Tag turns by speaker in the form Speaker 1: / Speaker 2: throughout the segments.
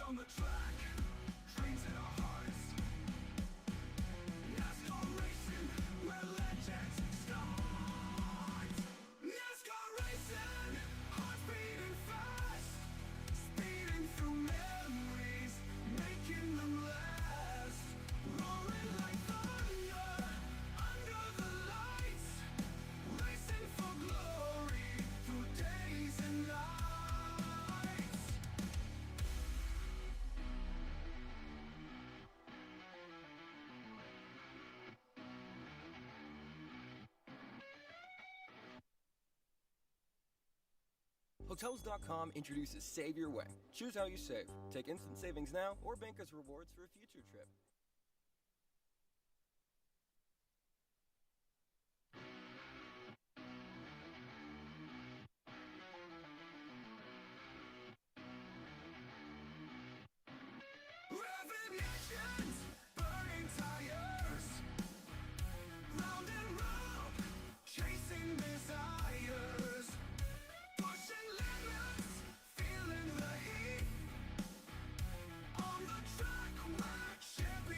Speaker 1: on the track, dreams in our hearts. NASCAR racing, where legends start. NASCAR racing, hearts beating fast, speeding through memories, making them last. Roaring like thunder, under the lights, racing for glory, through days and nights.
Speaker 2: Hotels.com introduces Save Your Way. Choose how you save. Take instant savings now or bank as rewards for a future trip.
Speaker 1: Revolutions, burning tires, round and round, chasing desires, pushing limits, feeling the heat. On the track, where champions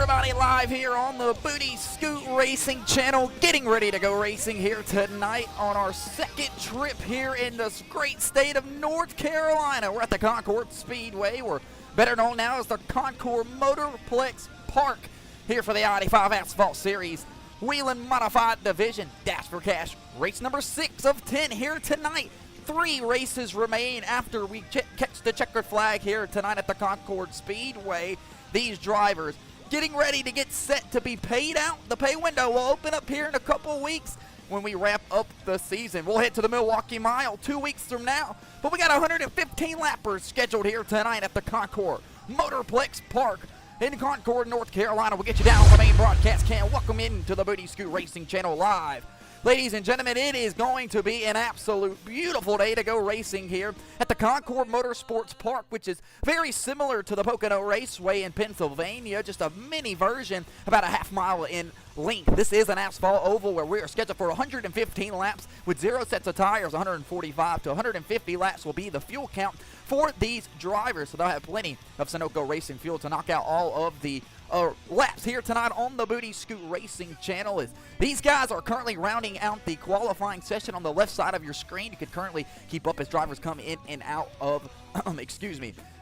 Speaker 3: everybody, live here on the Booty Scoot Racing channel, getting ready to go racing here tonight on our second trip here in this great state of North Carolina. We're at the Concord Speedway. We're better known now as the Concord Motorplex Park here for the I-85 Asphalt Series Wheelen Modified Division Dash for Cash race number 6 of 10 here tonight. 3 races remain after we catch the checkered flag here tonight at the Concord Speedway. These drivers getting ready to get set to be paid out. The pay window will open up here in a couple weeks when we wrap up the season. We'll head to the Milwaukee Mile 2 weeks from now. But we got 115 lappers scheduled here tonight at the Concord Motorplex Park in Concord, North Carolina. We'll get you down on the main broadcast cam. Welcome into the Booty Scoot Racing channel live. Ladies and gentlemen, it is going to be an absolute beautiful day to go racing here at the Concord Motorsports Park, which is very similar to the Pocono Raceway in Pennsylvania, just a mini version, about a half mile in length. This is an asphalt oval where we are scheduled for 115 laps with 0 sets of tires. 145 to 150 laps will be the fuel count for these drivers, so they'll have plenty of Sunoco Racing fuel to knock out all of the laps here tonight on the Booty Scoot Racing channel. As these guys are currently rounding out the qualifying session on the left side of your screen. You can currently keep up as drivers come in and out of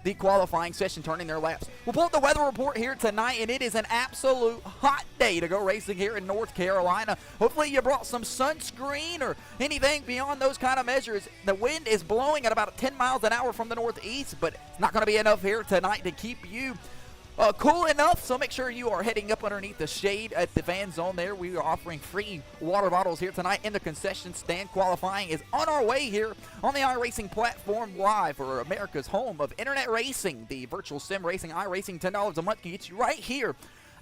Speaker 3: the qualifying session, turning their laps. We'll pull up the weather report here tonight, and it is an absolute hot day to go racing here in North Carolina. Hopefully you brought some sunscreen or anything beyond those kind of measures. The wind is blowing at about 10 miles an hour from the northeast, but it's not going to be enough here tonight to keep you cool enough, so make sure you are heading up underneath the shade at the fan zone there. We are offering free water bottles here tonight in the concession stand. Qualifying is on our way here on the iRacing platform live for America's home of internet racing. The virtual sim racing iRacing, $10 a month can get you right here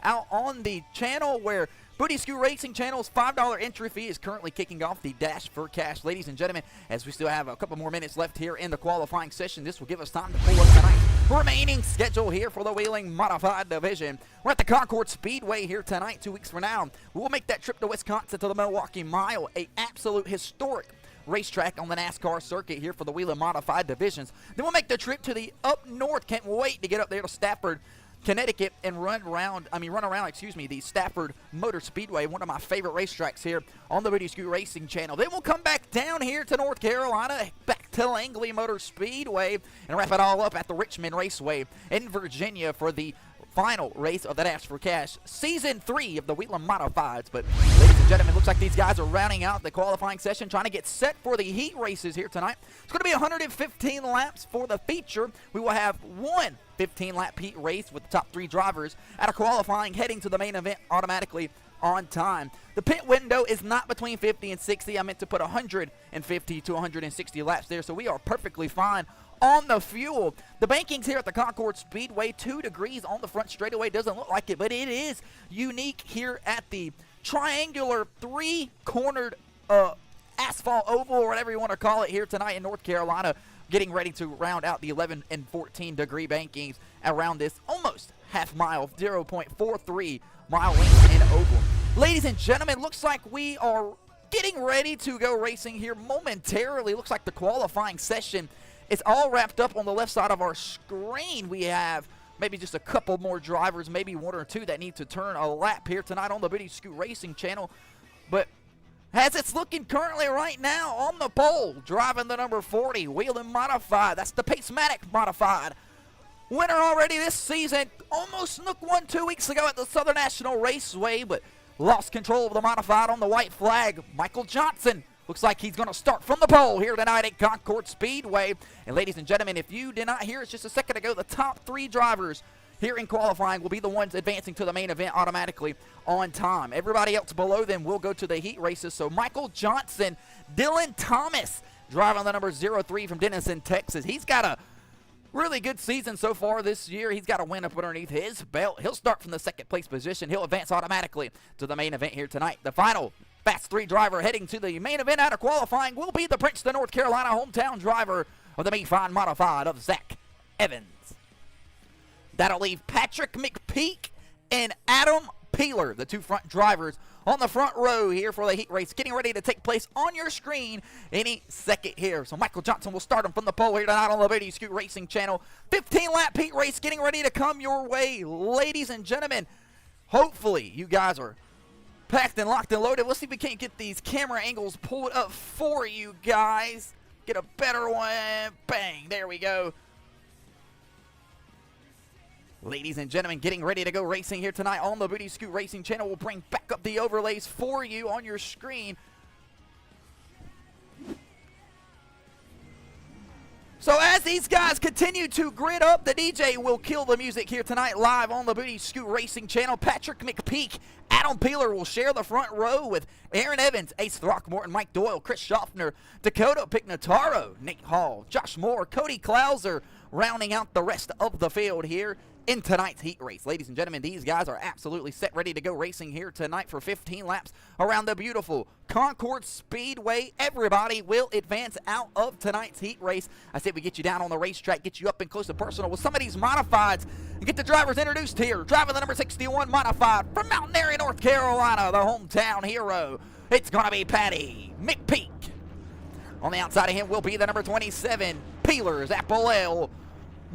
Speaker 3: out on the channel, where Booty Scoot Racing channel's $5 entry fee is currently kicking off the Dash for Cash. Ladies and gentlemen, as we still have a couple more minutes left here in the qualifying session, this will give us time to pull up tonight's remaining schedule here for the Wheeling Modified Division. We're at the Concord Speedway here tonight. 2 weeks from now, we will make that trip to Wisconsin to the Milwaukee Mile, a absolute historic racetrack on the NASCAR circuit here for the Wheeling Modified Divisions. Then we'll make the trip to the up north. Can't wait to get up there to Stafford, Connecticut, and run around the Stafford Motor Speedway, one of my favorite racetracks here on the Booty Scoot Racing channel. Then we'll come back down here to North Carolina, back to Langley Motor Speedway, and wrap it all up at the Richmond Raceway in Virginia for the final race of the Dash for Cash Season 3 of the Wheelen Modifieds. But ladies and gentlemen, looks like these guys are rounding out the qualifying session, trying to get set for the heat races here tonight. It's going to be 115 laps for the feature. We will have one 15-lap heat race with the top 3 drivers out of qualifying heading to the main event automatically on time. The pit window is not between 50 and 60. I meant to put 150 to 160 laps there, so we are perfectly fine on the fuel. The bankings here at the Concord Speedway, 2 degrees on the front straightaway. Doesn't look like it, but it is unique here at the triangular 3-cornered asphalt oval, or whatever you want to call it, here tonight in North Carolina, getting ready to round out the 11 and 14 degree bankings around this almost half mile, 0.43 mile length and oval. Ladies and gentlemen, looks like we are getting ready to go racing here momentarily. Looks like the qualifying session is all wrapped up on the left side of our screen. We have maybe just a couple more drivers, maybe 1 or 2 that need to turn a lap here tonight on the Booty Scoot Racing channel. But as it's looking currently right now on the pole, driving the number 40, Wheelen Modified. That's the Pacematic Modified. Winner already this season. Almost snook one 2 weeks ago at the Southern National Raceway, but lost control of the Modified on the white flag. Michael Johnson looks like he's going to start from the pole here tonight at Concord Speedway. And ladies and gentlemen, if you did not hear us just a second ago, the top 3 drivers here in qualifying will be the ones advancing to the main event automatically on time. Everybody else below them will go to the heat races. So Michael Johnson, Dylan Thomas, driving the number 03 from Denison, Texas. He's got a really good season so far this year. He's got a win up underneath his belt. He'll start from the 2nd place position. He'll advance automatically to the main event here tonight. The final Fast 3 driver heading to the main event out of qualifying will be the Princeton, North Carolina hometown driver of the Me-Fine Modified of Zach Evans. That'll leave Patrick McPeak and Adam Peeler, the 2 front drivers, on the front row here for the heat race, getting ready to take place on your screen any second here. So Michael Johnson will start him from the pole here tonight on the Booty Scoot Racing channel. 15-lap heat race getting ready to come your way, ladies and gentlemen. Hopefully, you guys are packed and locked and loaded. Let's see if we can't get these camera angles pulled up for you guys. Get a better one. Bang. There we go. Ladies and gentlemen, getting ready to go racing here tonight on the Booty Scoot Racing channel. We'll bring back up the overlays for you on your screen. So as these guys continue to grid up, the DJ will kill the music here tonight live on the Booty Scoot Racing channel. Patrick McPeak, Adam Peeler will share the front row with Aaron Evans, Ace Throckmorton, Mike Doyle, Chris Schaffner, Dakota Pignataro, Nate Hall, Josh Moore, Cody Klauser, rounding out the rest of the field here in tonight's heat race. Ladies and gentlemen, these guys are absolutely set, ready to go racing here tonight for 15 laps around the beautiful Concord Speedway. Everybody will advance out of tonight's heat race. I said we get you down on the racetrack, get you up and close and personal with some of these modifieds, and get the drivers introduced here. Driving the number 61 modified from Mountain Airy, North Carolina, the hometown hero. It's going to be Patty McPeak. On the outside of him will be the number 27, Peelers Appalel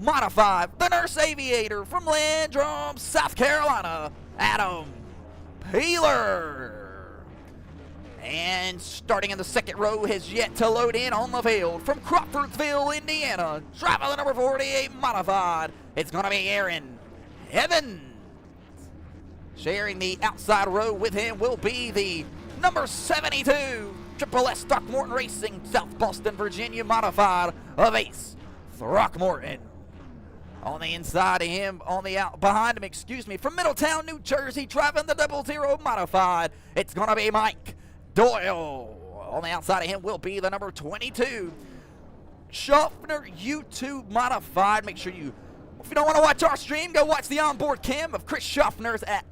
Speaker 3: modified, the Nurse Aviator from Landrum, South Carolina, Adam Peeler. And starting in the second row has yet to load in on the field from Crawfordsville, Indiana, driving the number 48 modified. It's going to be Aaron Evans. Sharing the outside row with him will be the number 72, Triple S Throckmorton Racing, South Boston, Virginia, modified of Ace Throckmorton. On the inside of him, behind him, excuse me, from Middletown, New Jersey, driving the 00 modified, it's going to be Mike Doyle. On the outside of him will be the number 22, Schaffner U2 modified. Make sure you, if you don't want to watch our stream, go watch the onboard cam of Chris Schaffner's at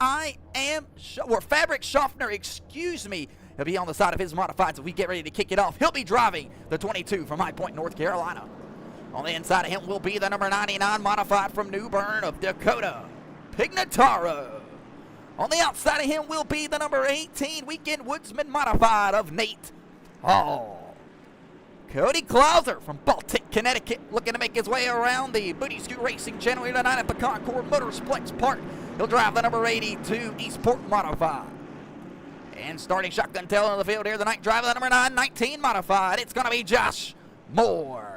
Speaker 3: Fabric Schaffner, excuse me. He'll be on the side of his modifieds as we get ready to kick it off. He'll be driving the 22 from High Point, North Carolina. On the inside of him will be the number 99 modified from New Bern of Dakota, Pignataro. On the outside of him will be the number 18 Weekend Woodsman modified of Nate Hall. Cody Klauser from Baltic, Connecticut, looking to make his way around the Booty Scoot Racing channel here tonight at the Concord Motorsplex Park. He'll drive the number 82 Eastport modified. And starting shotgun tail on the field here tonight, driving the number 919 modified. It's going to be Josh Moore.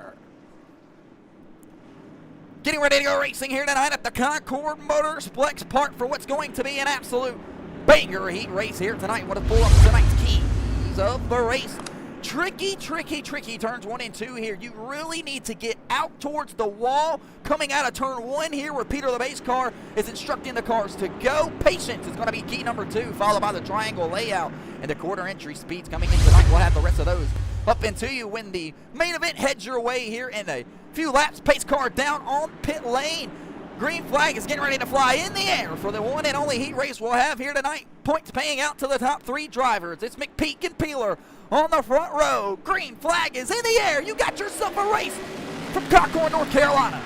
Speaker 3: Getting ready to go racing here tonight at the Concord Motorsplex Park for what's going to be an absolute banger heat race here tonight. Want to pull up tonight's keys of the race. Tricky turns 1 and 2 here. You really need to get out towards the wall coming out of turn 1 here where Peter the base car is instructing the cars to go. Patience is going to be key number 2, followed by the triangle layout and the quarter entry speeds coming in tonight. We'll have the rest of those up into you when the main event heads your way here in a few laps. Pace car down on pit lane. Green flag is getting ready to fly in the air for the one and only heat race we'll have here tonight. Points paying out to the top 3 drivers. It's McPeak and Peeler on the front row. Green flag is in the air. You got yourself a race from Concord, North Carolina.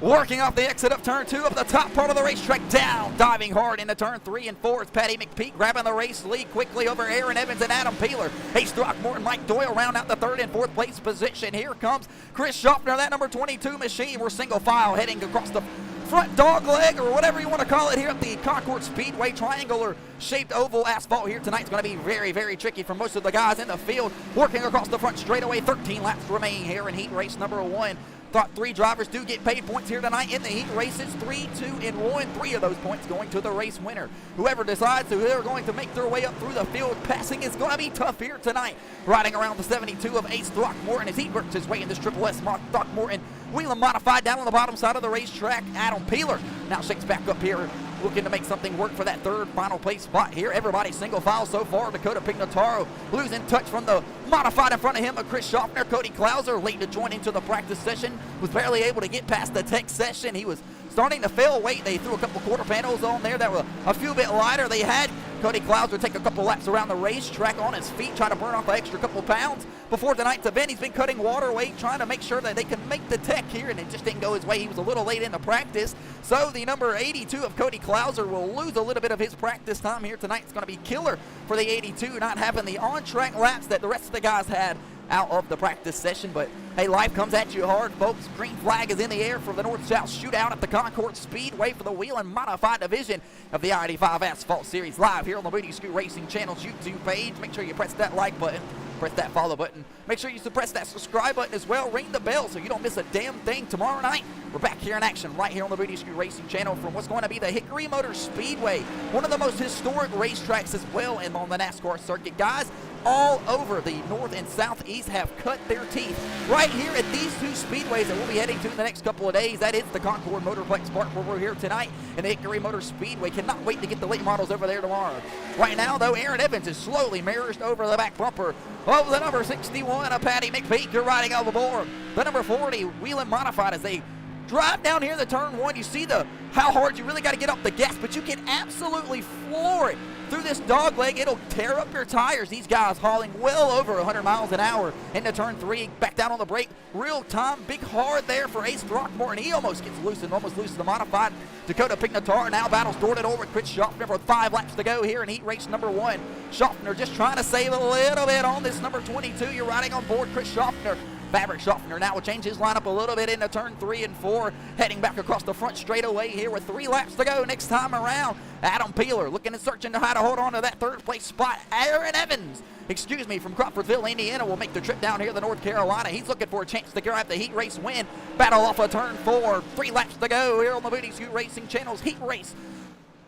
Speaker 3: Working off the exit of turn 2 of the top part of the racetrack, down, diving hard into turn 3 and 4. It's Patty McPeak grabbing the race lead quickly over Aaron Evans and Adam Peeler. Ace Throckmorton, Mike Doyle round out the 3rd and 4th place position. Here comes Chris Schaffner, that number 22 machine. We're single file heading across the front dog leg or whatever you want to call it here at the Concord Speedway. Triangular shaped oval asphalt here tonight is going to be very tricky for most of the guys in the field. Working across the front straightaway, 13 laps remain here in heat race number 1. Thought 3 drivers do get paid points here tonight in the heat races. 3, 2, and 1. 3 of those points going to the race winner. Whoever decides who they're going to make their way up through the field, passing is going to be tough here tonight. Riding around the 72 of Ace Throckmorton as he works his way in this Triple S Throckmorton WHELEN modified down on the bottom side of the racetrack. Adam Peeler now shakes back up here, looking to make something work for that 3rd final place spot here. Everybody single file so far. Dakota Pignataro losing touch from the modified in front of him of Chris Schaffner. Cody Klauser late to join into the practice session, was barely able to get past the tech session. He was starting to fail weight. They threw a couple quarter panels on there that were a few bit lighter. They had Cody Klauser take a couple laps around the racetrack on his feet, try to burn off an extra couple pounds before tonight's event. He's been cutting water weight, trying to make sure that they can make the tech here, and it just didn't go his way. He was a little late into practice, so the number 82 of Cody Klauser will lose a little bit of his practice time here tonight. It's going to be killer for the 82, not having the on-track laps that the rest of the guys had out of the practice session. But hey, life comes at you hard, folks. Green flag is in the air for the North-South shootout at the Concord Speedway for the Wheelen Modified Division of the I-85 Asphalt Series, live here on the Booty Scoot Racing channel's YouTube page. Make sure you press that like button, press that follow button. Make sure you press that subscribe button as well. Ring the bell so you don't miss a damn thing. Tomorrow night, we're back here in action right here on the Booty Scoot Racing channel from what's going to be the Hickory Motor Speedway, one of the most historic racetracks as well and on the NASCAR circuit. Guys, all over the north and southeast have cut their teeth right here at these two speedways that we'll be heading to in the next couple of days. That is the Concord Motorplex Park where we're here tonight, and the Hickory Motor Speedway. Cannot wait to get the late models over there tomorrow. Right now, though, Aaron Evans is slowly merged over the back bumper of the number 61 of Patty McPeak. You're riding on the board. The number 40 Wheelen Modified as they drive down here in the turn one. You see how hard you really got to get up the gas, but you can absolutely floor it through this dog leg. It'll tear up your tires. These guys hauling well over 100 miles an hour into turn three. Back down on the brake. Real time. Big hard there for Ace Throckmorton. He almost gets loose and almost loses the modified. Dakota Pignatar now battles toward it over with Chris Schaffner with 5 laps to go here in heat race number 1. Schaffner just trying to save a little bit on this number 22. You're riding on board Chris Schaffner. Fabric Schaffner now will change his lineup a little bit into turn 3 and 4, heading back across the front straightaway here with 3 laps to go next time around. Adam Peeler looking and searching to how to hold on to that third place spot. Aaron Evans, from Crawfordville, Indiana, will make the trip down here to North Carolina. He's looking for a chance to grab the heat race win. Battle off of turn 4, 3 laps to go here on the Booty Scoot Racing channel's heat race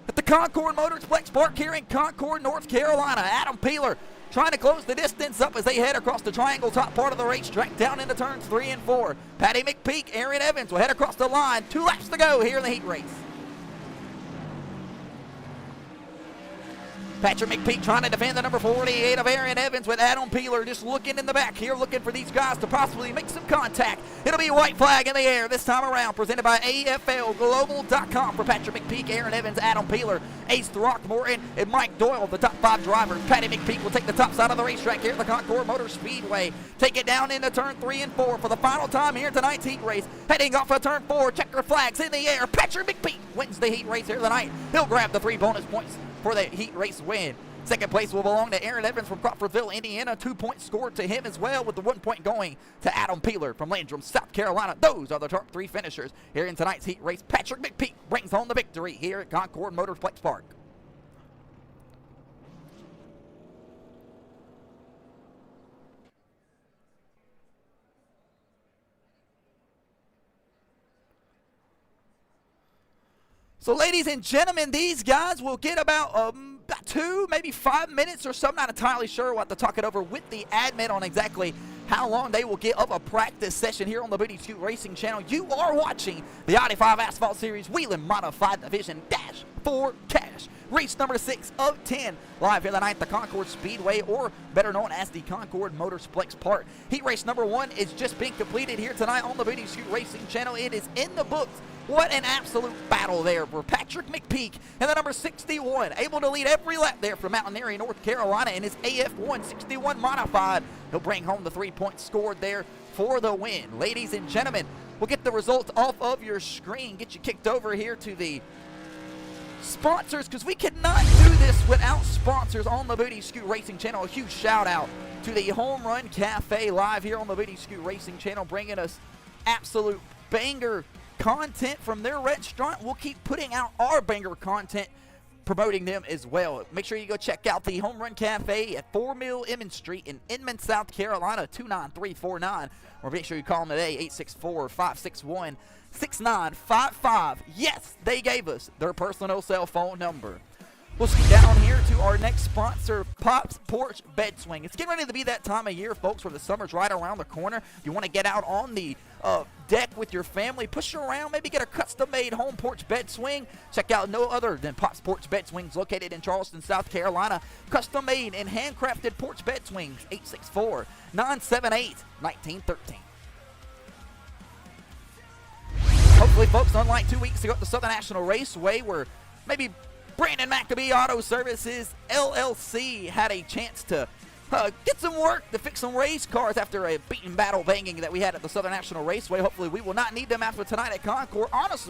Speaker 3: at the Concord Motorplex Park here in Concord, North Carolina. Adam Peeler trying to close the distance up as they head across the triangle top part of the racetrack down into turns 3 and 4. Patty McPeak, Aaron Evans will head across the line. 2 laps to go here in the heat race. Patrick McPeak trying to defend the number 48 of Aaron Evans with Adam Peeler just looking in the back here, looking for these guys to possibly make some contact. It'll be a white flag in the air this time around, presented by AFLglobal.com for Patrick McPeak, Aaron Evans, Adam Peeler, Ace Throckmorton, and Mike Doyle, the top 5 drivers. Patty McPeak will take the top side of the racetrack here at the Concord Motor Speedway. Take it down into turn 3 and 4 for the final time here in tonight's heat race. Heading off of turn 4, checker flags in the air. Patrick McPeak wins the heat race here tonight. He'll grab the 3 bonus points for the heat race win. Second place will belong to Aaron Evans from Crawfordville, Indiana. 2 points scored to him as well, with the 1 point going to Adam Peeler from Landrum, South Carolina. Those are the top 3 finishers here in tonight's heat race. Patrick McPeak brings home the victory here at Concord Motorplex Park. So, ladies and gentlemen, these guys will get about 2, maybe 5 minutes or so. I'm not entirely sure. We'll have to talk it over with the admin on exactly how long they will get of a practice session here on the Booty Scoot Racing channel. You are watching the I-85 Asphalt Series Wheelen Modified Division Dash for Cash. Race number 6 of 10, live here tonight at the Concord Speedway, or better known as the Concord Motorplex Park. Heat race number 1 is just being completed here tonight on the Booty Scoot Racing channel. It is in the books. What an absolute battle there for Patrick McPeak and the number 61, able to lead every lap there from Mountain Area, North Carolina, in his AF1 61 Modified. He'll bring home the 3 points scored there for the win. Ladies and gentlemen, we'll get the results off of your screen, get you kicked over here to the sponsors, because we cannot do this without sponsors on the Booty Scoot Racing channel. A huge shout out to the Home Run Cafe, live here on the Booty Scoot Racing channel, bringing us absolute banger content from their restaurant. We'll keep putting out our banger content, promoting them as well. Make sure you go check out the Home Run Cafe at 4 Mill Emmons Street in Inman, South Carolina, 29349. Or make sure you call them today, 864-561-6955. Yes, they gave us their personal cell phone number. We'll scoot down here to our next sponsor, Pop's Porch Bed Swing. It's getting ready to be that time of year, folks, where the summer's right around the corner. You want to get out on the deck with your family, push around, maybe get a custom-made home porch bed swing. Check out no other than Pop's Porch Bed Swings, located in Charleston, South Carolina. Custom-made and handcrafted porch bed swings, 864-978-1913. Hopefully, folks, unlike 2 weeks ago at the Southern National Raceway, where maybe Brandon McAbee Auto Services, LLC, had a chance to get some work to fix some race cars after a beaten battle banging that we had at the Southern National Raceway. Hopefully we will not need them after tonight at Concord. Honest,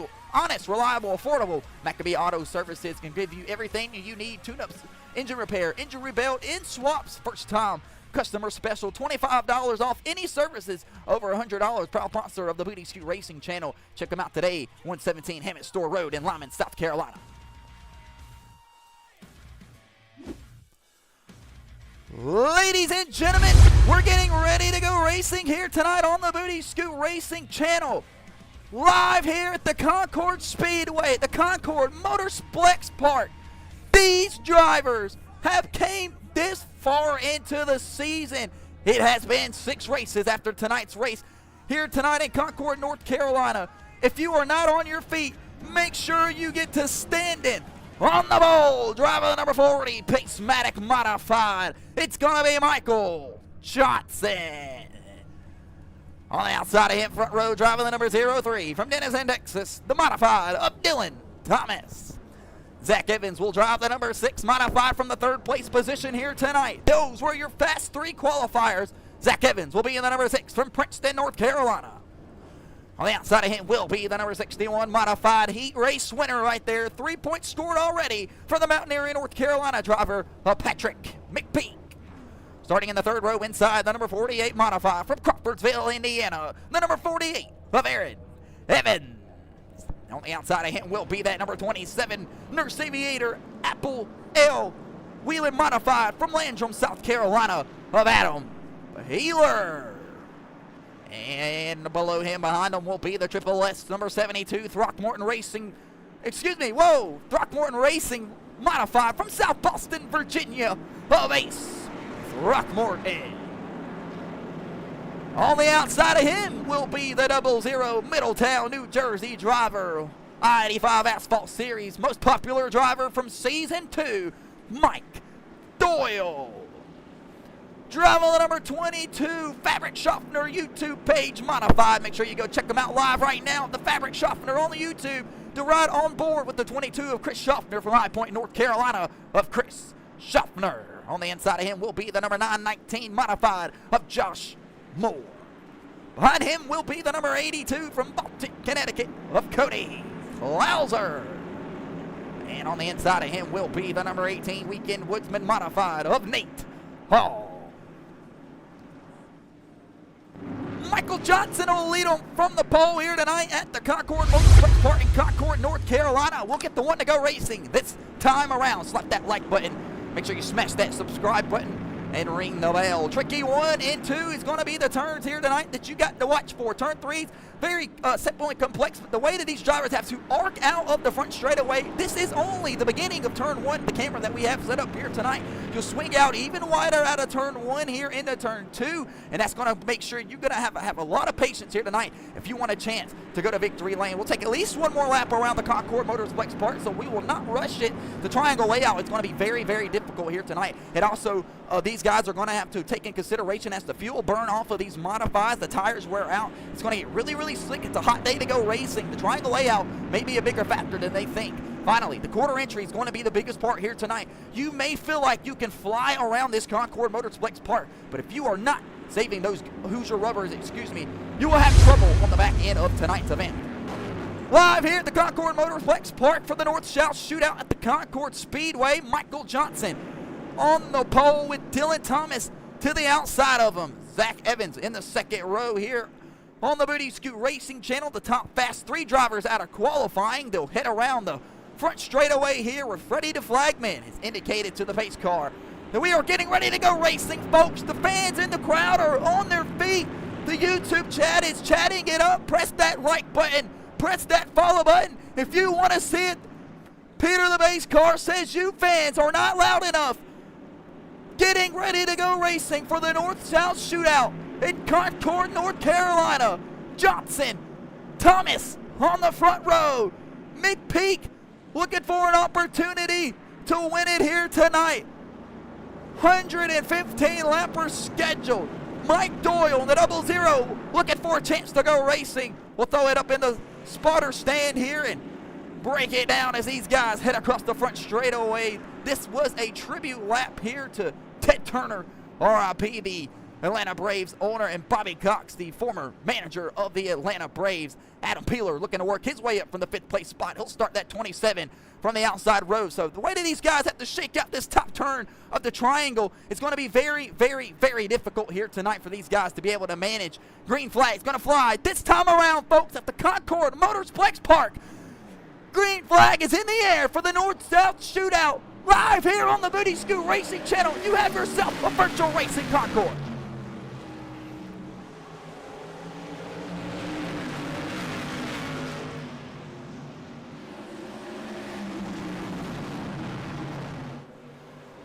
Speaker 3: reliable, affordable McAbee Auto Services can give you everything you need: tune-ups, engine repair, engine rebuild, and swaps. First time customer special, $25 off any services over $100. Proud sponsor of the Booty Scoot Racing channel. Check them out today, 117 Hammett Store Road in Lyman, South Carolina. Ladies and gentlemen, we're getting ready to go racing here tonight on the Booty Scoot Racing channel. Live here at the Concord Speedway, at the Concord Motorsplex Park. These drivers have came this far into the season. It has been 6 races after tonight's race here tonight in Concord, North Carolina. If you are not on your feet, make sure you get to standing. On the pole, driver number 40, Pacematic Modified. It's going to be Michael Johnson. On the outside of him, front row, driver the number 03 from Denison, Texas, the Modified of Dylan Thomas. Zach Evans will drive the number 6 Modified from the 3rd place position here tonight. Those were your Fast 3 qualifiers. Zach Evans will be in the number 6 from Princeton, North Carolina. On the outside of him will be the number 61 Modified Heat Race winner right there. 3 points scored already for the Mountaineer, North Carolina driver, Patrick McPeak. Starting in the 3rd row inside, the number 48 Modified from Crawfordsville, Indiana, the number 48 of Aaron Evans. On the outside of him will be that number 27 Nurse Aviator Apple L WHELEN Modified from Landrum, South Carolina, of Adam Healer. And below him, behind him, will be the Triple S, number 72, Throckmorton Racing Modified from South Boston, Virginia, of Ace Throckmorton. On the outside of him will be the 00 Middletown, New Jersey driver, I-85 Asphalt Series most popular driver from Season 2, Mike Doyle. Driving the number 22, Fabric Schaffner YouTube page Modified. Make sure you go check them out live right now. The Fabric Schaffner on the YouTube to ride on board with the 22 of Chris Schaffner from High Point, North Carolina, of Chris Schaffner. On the inside of him will be the number 919 Modified of Josh Moore. Behind him will be the number 82 from Baltic, Connecticut, of Cody Lauser. And on the inside of him will be the number 18 Weekend Woodsman Modified of Nate Hall. Michael Johnson will lead them from the pole here tonight at the Concord Motorsplex Park in Concord, North Carolina. We'll get the one to go racing this time around. Slap that like button. Make sure you smash that subscribe button and ring the bell. Tricky 1 and 2 is going to be the turns here tonight that you got to watch for. Turn 3 very simple and complex, but the way that these drivers have to arc out of the front straightaway, this is only the beginning of turn 1, the camera that we have set up here tonight. You'll swing out even wider out of turn 1 here into turn 2, and that's going to make sure you're going to have a lot of patience here tonight if you want a chance to go to victory lane. We'll take at least one more lap around the Concord Motorsplex Park, so we will not rush it. The triangle layout is going to be very, very difficult here tonight. And also, these guys are going to have to take in consideration as the fuel burn off of these modifies, the tires wear out. It's going to get really, really slick. It's a hot day to go racing. The triangle layout may be a bigger factor than they think. Finally, the quarter entry is going to be the biggest part here tonight. You may feel like you can fly around this Concord Motorsplex Park, but if you are not saving those Hoosier rubbers, you will have trouble on the back end of tonight's event. Live here at the Concord Motorsplex Park for the North-South Shootout at the Concord Speedway, Michael Johnson on the pole with Dylan Thomas to the outside of him. Zach Evans in the 2nd row here on the Booty Scoot Racing channel. The top Fast 3 drivers out of qualifying. They'll head around the front straightaway here with Freddie the Flagman is indicated to the pace car. And we are getting ready to go racing, folks. The fans in the crowd are on their feet. The YouTube chat is chatting it up. Press that like button. Press that follow button if you want to see it. Peter the pace car says you fans are not loud enough. Getting ready to go racing for the North-South Shootout in Concord, North Carolina. Johnson, Thomas on the front row. McPeak looking for an opportunity to win it here tonight. 115 lappers scheduled. Mike Doyle in the 00 looking for a chance to go racing. We'll throw it up in the spotter stand here and break it down as these guys head across the front straightaway. This was a tribute lap here to Ted Turner, RIP, the Atlanta Braves owner, and Bobby Cox, the former manager of the Atlanta Braves. Adam Peeler looking to work his way up from the 5th place spot. He'll start that 27 from the outside row. So the way that these guys have to shake out this top turn of the triangle is going to be very, very, very difficult here tonight for these guys to be able to manage. Green flag is going to fly this time around, folks, at the Concord Motorsplex Park. Green flag is in the air for the North-South Shootout. Live here on the Booty Scoot Racing channel, you have yourself a virtual racing Concord.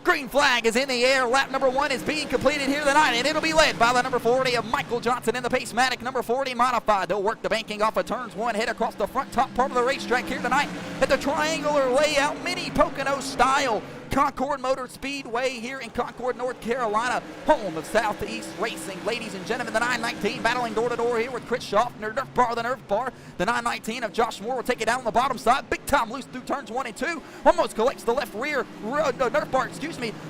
Speaker 3: Green flag is in the air. Lap number 1 is being completed here tonight, and it'll be led by the number 40 of Michael Johnson in the Pacematic number 40 modified. They'll work the banking off of turns 1, head across the front top part of the racetrack here tonight at the triangular layout, mini Pocono style Concord Motor Speedway here in Concord, North Carolina, home of Southeast Racing. Ladies and gentlemen, the 919 battling door to door here with Chris Schaffner, Nerf bar, the Nerf bar. The 919 of Josh Moore will take it down on the bottom side. Big time loose through turns 1 and 2. Almost collects the left rear, Nerf bar,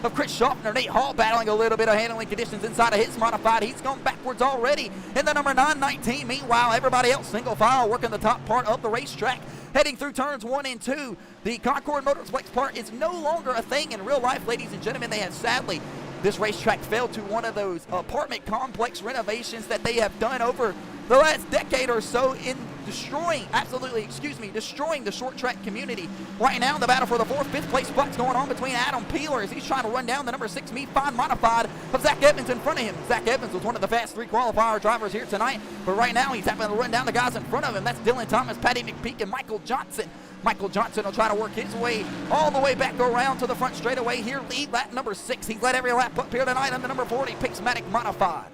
Speaker 3: of Chris Schaffner. Nate Hall battling a little bit of handling conditions inside of his modified. He's gone backwards already in the number 919. Meanwhile, everybody else single file working the top part of the racetrack. Heading through turns 1 and 2, the Concord Motorsplex Park is no longer a thing in real life, ladies and gentlemen. They have sadly, this racetrack fell to one of those apartment complex renovations that they have done over the last decade or so in destroying the short track community. Right now, the battle for the 4th, 5th place spot's going on between Adam Peeler as he's trying to run down the number 6 Me-Fine modified of Zach Evans in front of him. Zach Evans was one of the fast 3 qualifier drivers here tonight, but right now he's having to run down the guys in front of him. That's Dylan Thomas, Patty McPeak, and Michael Johnson. Michael Johnson will try to work his way all the way back around to the front straightaway here. Lead lap number 6. He's led every lap up here tonight on the number 40 Pixmatic modified.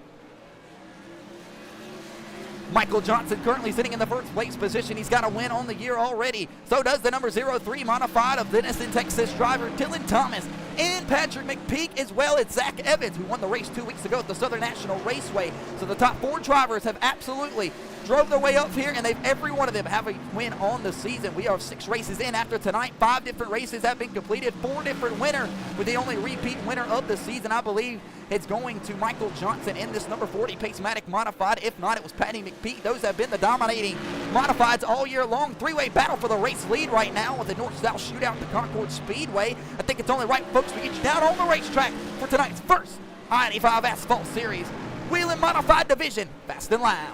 Speaker 3: Michael Johnson currently sitting in the 1st place position. He's got a win on the year already. So does the number 03 modified of Denison, Texas driver Dylan Thomas and Patrick McPeak, as well as Zach Evans, who won the race 2 weeks ago at the Southern National Raceway. So the top 4 drivers have absolutely drove their way up here, and every one of them have a win on the season. We are 6 races in after tonight. 5 different races have been completed, 4 different winners, with the only repeat winner of the season, I believe, it's going to Michael Johnson in this number 40 Pacematic modified. If not, it was Patty McPeak. Those have been the dominating modifieds all year long. 3-way battle for the race lead right now with the North-South Shootout at the Concord Speedway. I think it's only right, folks, we get you down on the racetrack for tonight's first I-85 Asphalt Series Wheeling Modified Division, Fast and Loud.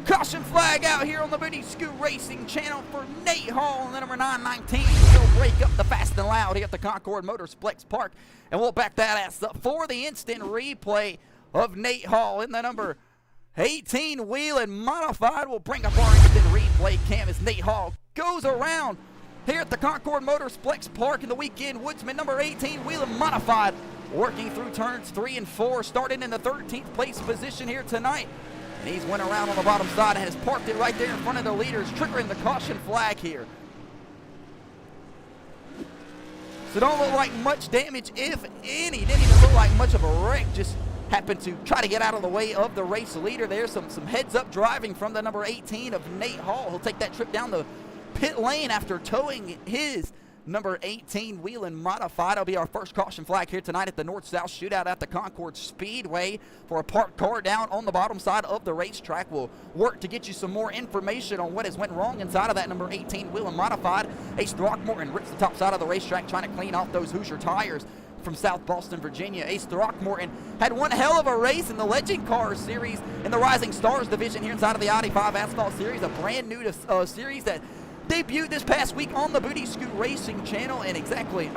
Speaker 3: Caution flag out here on the Booty Scoot Racing channel for Nate Hall and the number 919. He'll break up the Fast and Loud here at the Concord Motorsplex Park, and we'll back that ass up for the instant replay of Nate Hall in the number 18 WHELEN modified. We'll bring up our instant replay cam as Nate Hall goes around here at the Concord Motorsplex Park in the weekend woodsman number 18 WHELEN modified, working through turns 3 and 4, starting in the 13th place position here tonight. And he's went around on the bottom side and has parked it right there in front of the leaders, triggering the caution flag here. So don't look like much damage, if any. Didn't even look like much of a wreck. Just happened to try to get out of the way of the race leader. There's some heads-up driving from the number 18 of Nate Hall. He'll take that trip down the pit lane after towing his number 18 WHELEN modified. That'll be our first caution flag here tonight at the North-South Shootout at the Concord Speedway for a parked car down on the bottom side of the racetrack. We'll work to get you some more information on what has went wrong inside of that number 18 WHELEN modified. Ace Throckmorton rips the top side of the racetrack trying to clean off those Hoosier tires. from South Boston, Virginia. Ace Throckmorton had one hell of a race in the Legend Car Series in the Rising Stars division here inside of the I-85 Asphalt Series, a brand new series that debuted this past week on the Booty Scoot Racing channel. And exactly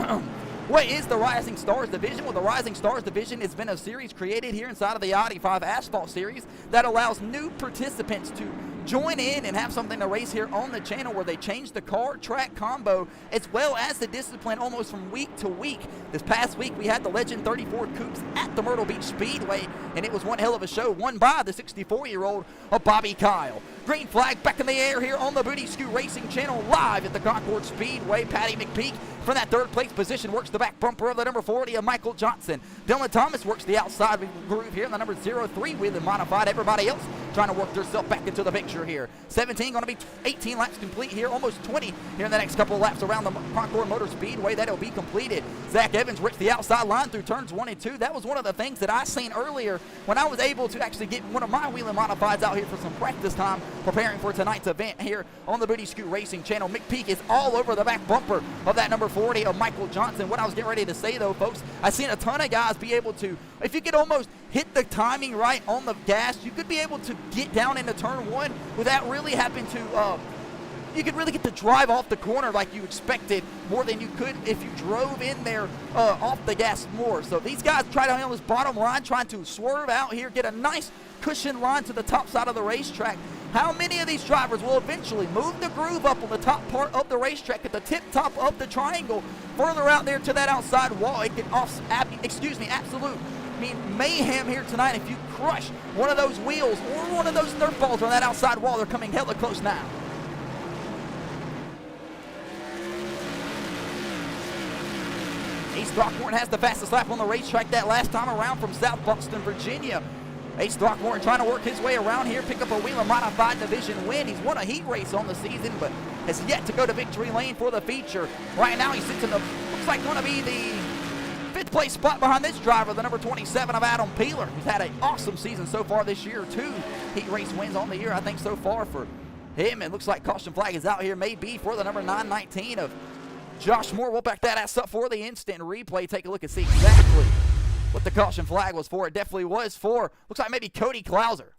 Speaker 3: what is the Rising Stars division? Well, the Rising Stars division has been a series created here inside of the I-85 Asphalt Series that allows new participants to join in and have something to race here on the channel, where they change the car track combo as well as the discipline almost from week to week. This past week we had the Legend 34 Coupes at the Myrtle Beach Speedway, and it was one hell of a show, won by the 64-year-old Bobby Kyle. Green flag back in the air here on the Booty Scoot Racing channel, live at the Concord Speedway. Patty McPeak from that third place position works the back bumper of the number 40 of Michael Johnson. Dylan Thomas works the outside groove here in the number 03 Wheeling Modified. Everybody else trying to work themselves back into the picture here. 17 going to be 18 laps complete here, almost 20 here in the next couple of laps around the Concord Motor Speedway. That'll be completed. Zach Evans works the outside line through turns 1 and 2. That was one of the things that I seen earlier when I was able to actually get one of my Wheeling Modifieds out here for some practice time preparing for tonight's event here on the Booty Scoot Racing channel. McPeak is all over the back bumper of that number 40 of Michael Johnson. What I was getting ready to say though, folks, I've seen a ton of guys be able to, if you could almost hit the timing right on the gas, you could be able to get down into turn 1 without really having to, you could really get the drive off the corner like you expected more than you could if you drove in there off the gas more. So these guys try to handle this bottom line, trying to swerve out here, get a nice cushion line to the top side of the racetrack. How many of these drivers will eventually move the groove up on the top part of the racetrack at the tip top of the triangle, further out there to that outside wall? It can absolute mayhem here tonight if you crush one of those wheels or one of those Nerf balls on that outside wall. They're coming hella close now. Ace Throckmorton has the fastest lap on the racetrack that last time around from South Boston, Virginia. Ace Throckmorton trying to work his way around here, pick up a Wheeling Modified division win. He's won a heat race on the season, but has yet to go to victory lane for the feature. Right now he sits in the, looks like going to be the 5th place spot behind this driver, the number 27 of Adam Peeler, who's had an awesome season so far this year. 2 heat race wins on the year, I think, so far for him. It looks like caution flag is out here, maybe for the number 919 of Josh Moore. We'll back that ass up for the instant replay. Take a look and see exactly what the caution flag was for. It definitely was for, looks like maybe Cody Klauser.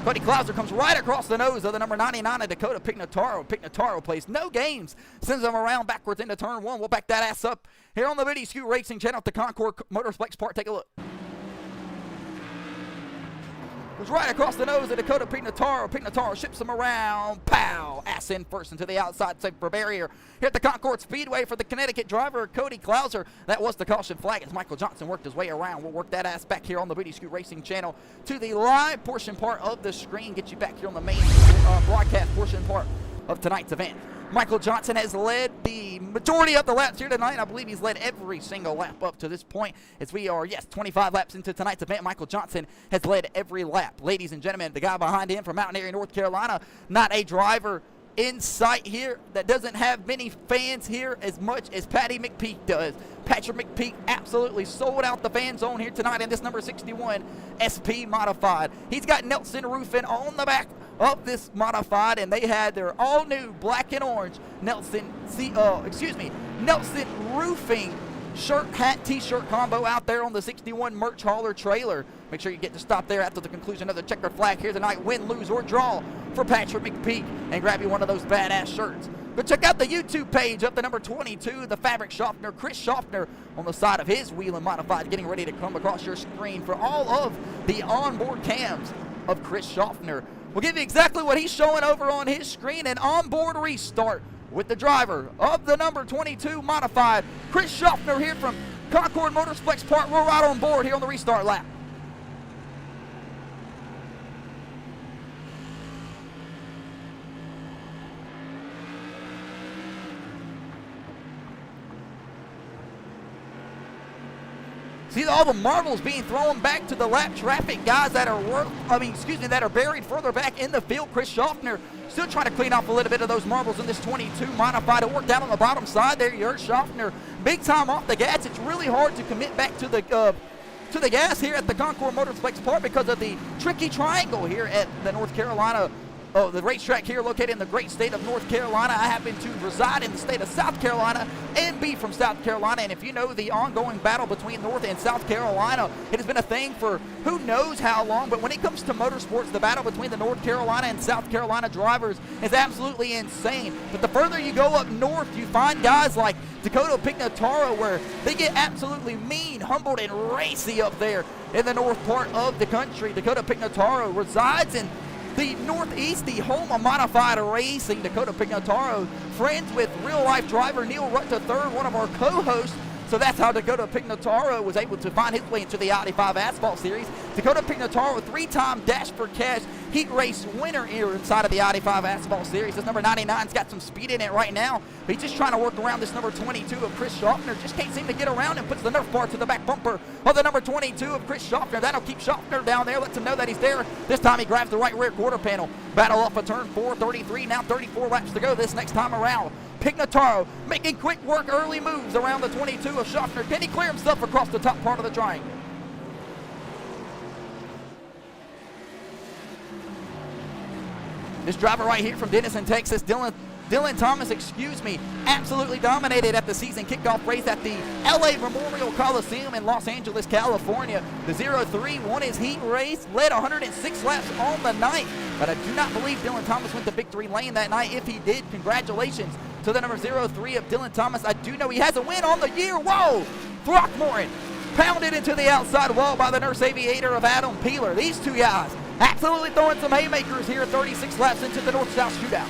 Speaker 3: Cody Klauser comes right across the nose of the number 99 of Dakota Pignataro. Pignataro plays no games, sends him around backwards into turn 1. We'll back that ass up here on the Booty Scoot Racing channel at the Concord Motorsplex Park. Take a look. Goes right across the nose of Dakota Pignataro. Pignataro ships him around. Pow! Ass in first into the outside safer barrier here at the Concord Speedway for the Connecticut driver, Cody Klauser. That was the caution flag as Michael Johnson worked his way around. We'll work that ass back here on the Booty Scoot Racing channel to the live portion part of the screen. Get you back here on the main broadcast portion part of tonight's event. Michael Johnson has led the majority of the laps here tonight. I believe he's led every single lap up to this point, as we are, 25 laps into tonight's event. Michael Johnson has led every lap. Ladies and gentlemen, the guy behind him from Mountain Area, North Carolina, not a driver in sight here that doesn't have many fans here as much as Patty McPeak does. Patrick McPeak absolutely sold out the fan zone here tonight in this number 61 SP Modified. He's got Nelson Roofing on the back of this Modified, and they had their all-new black and orange Nelson Roofing shirt, hat, t-shirt combo out there on the 61 merch hauler trailer. Make sure you get to stop there after the conclusion of the checkered flag here tonight. Win, lose, or draw for Patrick McPeak, and grab you one of those badass shirts. But check out the YouTube page of the number 22, the Fabric Schaffner, Chris Schaffner, on the side of his Wheeling Modified, getting ready to come across your screen for all of the onboard cams of Chris Schaffner. We'll give you exactly what he's showing over on his screen, an onboard restart with the driver of the number 22 Modified, Chris Schaffner, here from Concord Motorsplex Park. We're right on board here on the restart lap. See all the marbles being thrown back to the lap traffic. Guys that are that are buried further back in the field. Chris Schaffner still trying to clean off a little bit of those marbles in this 22 Modified. It worked out on the bottom side there. You heard Schaffner big time off the gas. It's really hard to commit back to the gas here at the Concord Motorsplex Park because of the tricky triangle here at the North Carolina the racetrack here located in the great state of North Carolina. I happen to reside in the state of South Carolina and be from South Carolina. And if you know the ongoing battle between North and South Carolina, it has been a thing for who knows how long. But when it comes to motorsports, the battle between the North Carolina and South Carolina drivers is absolutely insane. But the further you go up north, you find guys like Dakota Pignataro, where they get absolutely mean, humbled, and racy up there in the north part of the country. Dakota Pignataro resides in the Northeast, the home of modified racing. Dakota Pignataro, friends with real-life driver Neil Rutt III, one of our co-hosts. So that's how Dakota Pignataro was able to find his way into the I-85 Asphalt Series. Dakota Pignataro, three-time Dash for Cash heat race winner here inside of the I-85 Asphalt Series. This number 99's got some speed in it right now. But he's just trying to work around this number 22 of Chris Schaffner. Just can't seem to get around and puts the Nerf bar to the back bumper of the number 22 of Chris Schaffner. That'll keep Schaffner down there, lets him know that he's there. This time he grabs the right rear quarter panel. Battle off of turn 4, 33, now 34 laps to go this next time around. Pignataro making quick work, early moves around the 22 of Schaffner. Can he clear himself across the top part of the triangle? This driver right here from Denison, Texas, Dylan Thomas, absolutely dominated at the season kickoff race at the LA Memorial Coliseum in Los Angeles, California. The 03 won his heat race, led 106 laps on the night, but I do not believe Dylan Thomas went to victory lane that night. If he did, congratulations to the number 03 of Dylan Thomas. I do know he has a win on the year. Whoa! Throckmorton pounded into the outside wall by the Nurse Aviator of Adam Peeler. These two guys absolutely throwing some haymakers here 36 laps into the North-South shootout.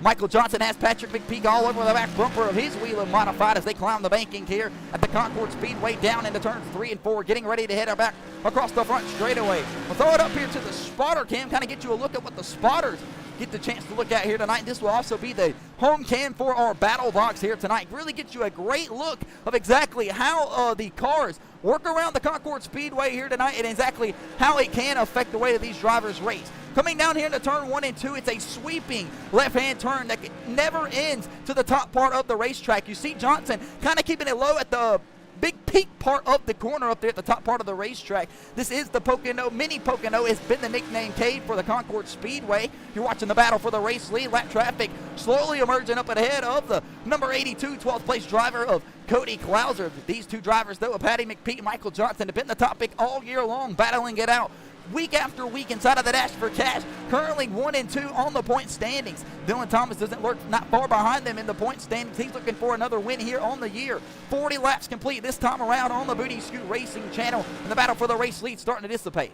Speaker 3: Michael Johnson has Patrick McPeak all over the back bumper of his WHELEN modified as they climb the banking here at the Concord Speedway down into turns 3 and 4, getting ready to head back across the front straightaway. We'll throw it up here to the spotter cam, kind of get you a look at what the spotters get the chance to look at here tonight. This will also be the home cam for our battle box here tonight. Really get you a great look of exactly how the cars work around the Concord Speedway here tonight and exactly how it can affect the way that these drivers race. Coming down here into turn 1 and 2, it's a sweeping left-hand turn that never ends to the top part of the racetrack. You see Johnson kind of keeping it low at the big peak part of the corner up there at the top part of the racetrack. This is the Pocono. Mini Pocono has been the nickname cave for the Concord Speedway. You're watching the battle for the race lead. Lap traffic slowly emerging up ahead of the number 82, 12th place driver of Cody Klauser. These two drivers, though, of Patty McPeak and Michael Johnson, have been the topic all year long, battling it out week after week inside of the Dash for Cash. Currently 1 and 2 on the point standings. Dylan Thomas doesn't lurk not far behind them in the point standings. He's looking for another win here on the year. 40 laps complete this time around on the Booty Scoot Racing channel, and the battle for the race lead starting to dissipate.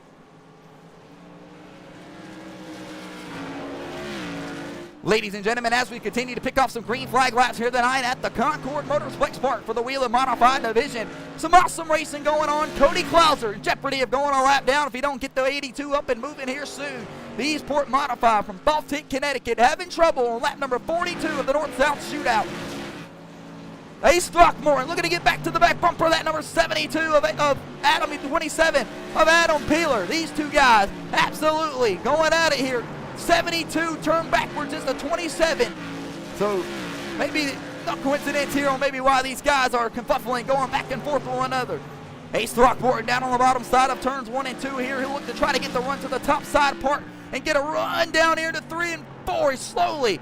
Speaker 3: Ladies and gentlemen, as we continue to pick off some green flag laps here tonight at the Concord Motorsplex Park for the WHELEN Modified Division, some awesome racing going on. Cody Klauser in jeopardy of going a lap down if he don't get the 82 up and moving here soon. The Eastport Modified from Baltic, Connecticut, having trouble on lap number 42 of the North-South Shootout. Ace Throckmorton looking to get back to the back bumper of that number 72 of Adam, 27 of Adam Peeler. These two guys absolutely going at it here. 72 turn backwards is the 27. So maybe not coincidence here on maybe why these guys are confuffling, going back and forth with one another. Ace Throckmorton down on the bottom side of turns 1 and 2 here. He'll look to try to get the run to the top side part and get a run down here to 3 and 4. He's slowly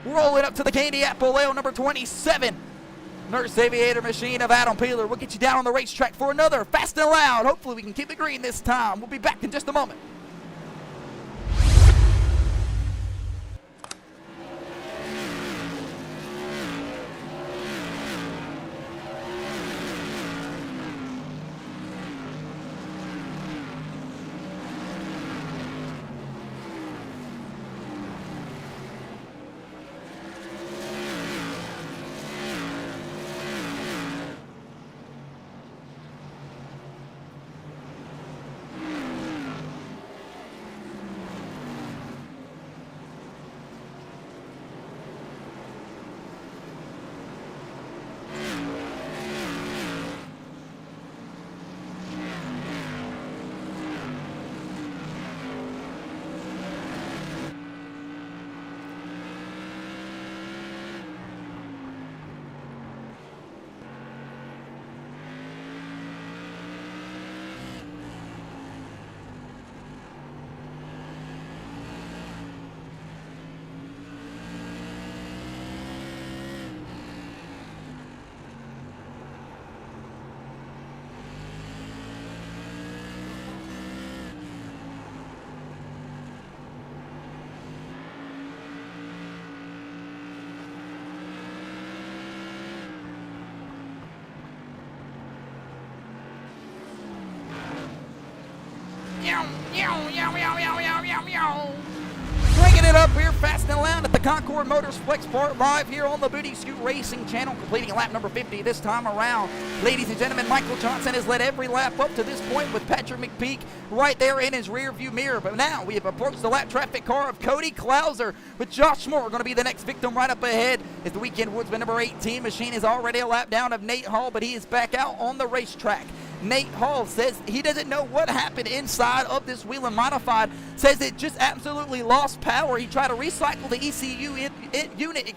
Speaker 3: rolling up to the Candy Apple Ale, number 27. Nurse Aviator Machine of Adam Peeler. We'll get you down on the racetrack for another Fast and Loud. Hopefully we can keep it green this time. We'll be back in just a moment. Bringing it up here fast and loud at the Concord Motors Flex Part live here on the Booty Scoot Racing channel, completing lap number 50 this time around. Ladies and gentlemen, Michael Johnson has led every lap up to this point with Patrick McPeak right there in his rear view mirror. But now we have approached the lap traffic car of Cody Klauser, with Josh Moore going to be the next victim right up ahead as the Weekend Woodsman number 18 machine is already a lap down of Nate Hall, but he is back out on the racetrack. Nate Hall says he doesn't know what happened inside of this WHELEN modified, says it just absolutely lost power. He tried to recycle the ECU unit,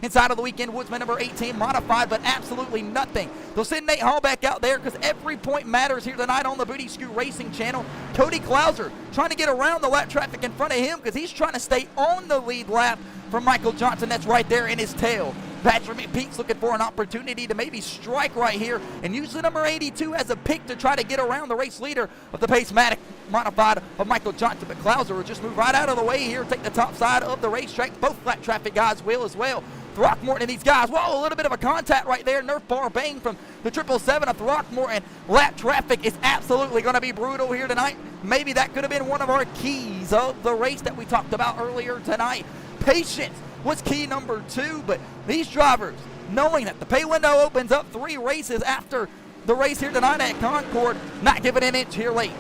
Speaker 3: inside of the Weekend Woodsman number 18 modified, but absolutely nothing. They'll send Nate Hall back out there because every point matters here tonight on the Booty Scoot Racing channel. Cody Klauser trying to get around the lap traffic in front of him because he's trying to stay on the lead lap from Michael Johnson. That's right there in his tail. Patrick McPeak's looking for an opportunity to maybe strike right here and use the number 82 as a pick to try to get around the race leader of the Pace-Matic modified of Michael Johnson. But Klauser will just move right out of the way here, take the top side of the racetrack. Both flat traffic guys will as well. Throckmorton and these guys, whoa, a little bit of a contact right there. Nerf bar bang from the 777 of Throckmorton. Lap traffic is absolutely going to be brutal here tonight. Maybe that could have been one of our keys of the race that we talked about earlier tonight. Patience was key number 2, but these drivers, knowing that the pay window opens up 3 races after the race here tonight at Concord, not giving an inch here late.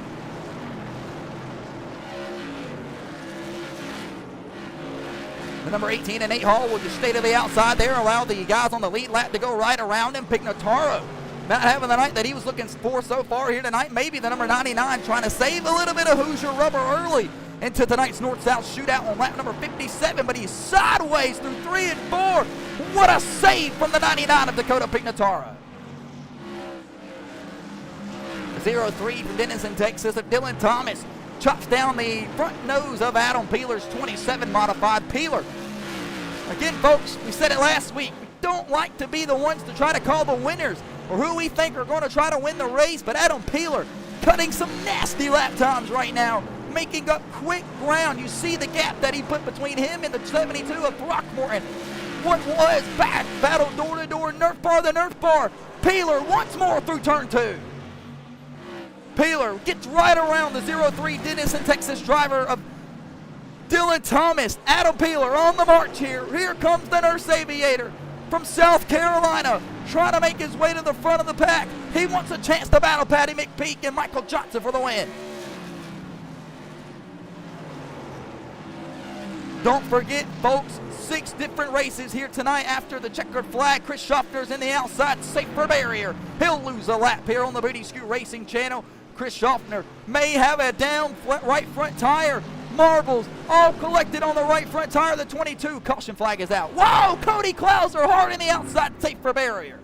Speaker 3: The number 18 and Nate Hall will just stay to the outside there, allow the guys on the lead lap to go right around him. Pignataro not having the night that he was looking for so far here tonight. Maybe the number 99 trying to save a little bit of Hoosier rubber early into tonight's North-South shootout on lap number 57, but he's sideways through 3 and 4. What a save from the 99 of Dakota Pignataro. 0-3 from Denison, Texas, of Dylan Thomas chops down the front nose of Adam Peeler's 27 modified. Peeler, again, folks, we said it last week, we don't like to be the ones to try to call the winners or who we think are going to try to win the race, but Adam Peeler cutting some nasty lap times right now, making up quick ground. You see the gap that he put between him and the 72 of Throckmorton. What was back battle door to door, Nerf bar the Nerf bar. Peeler once more through turn 2. Peeler gets right around the 03 Denison, Texas driver of Dylan Thomas. Adam Peeler on the march here. Here comes the Nurse Aviator from South Carolina, trying to make his way to the front of the pack. He wants a chance to battle Patty McPeak and Michael Johnson for the win. Don't forget, folks, 6 different races here tonight after the checkered flag. Chris Schaffner's in the outside, safe for barrier. He'll lose a lap here on the Booty Scoot Racing channel. Chris Schaffner may have a down right front tire. Marbles all collected on the right front tire of the 22. Caution flag is out. Whoa, Cody Klauser hard in the outside, safe for barrier.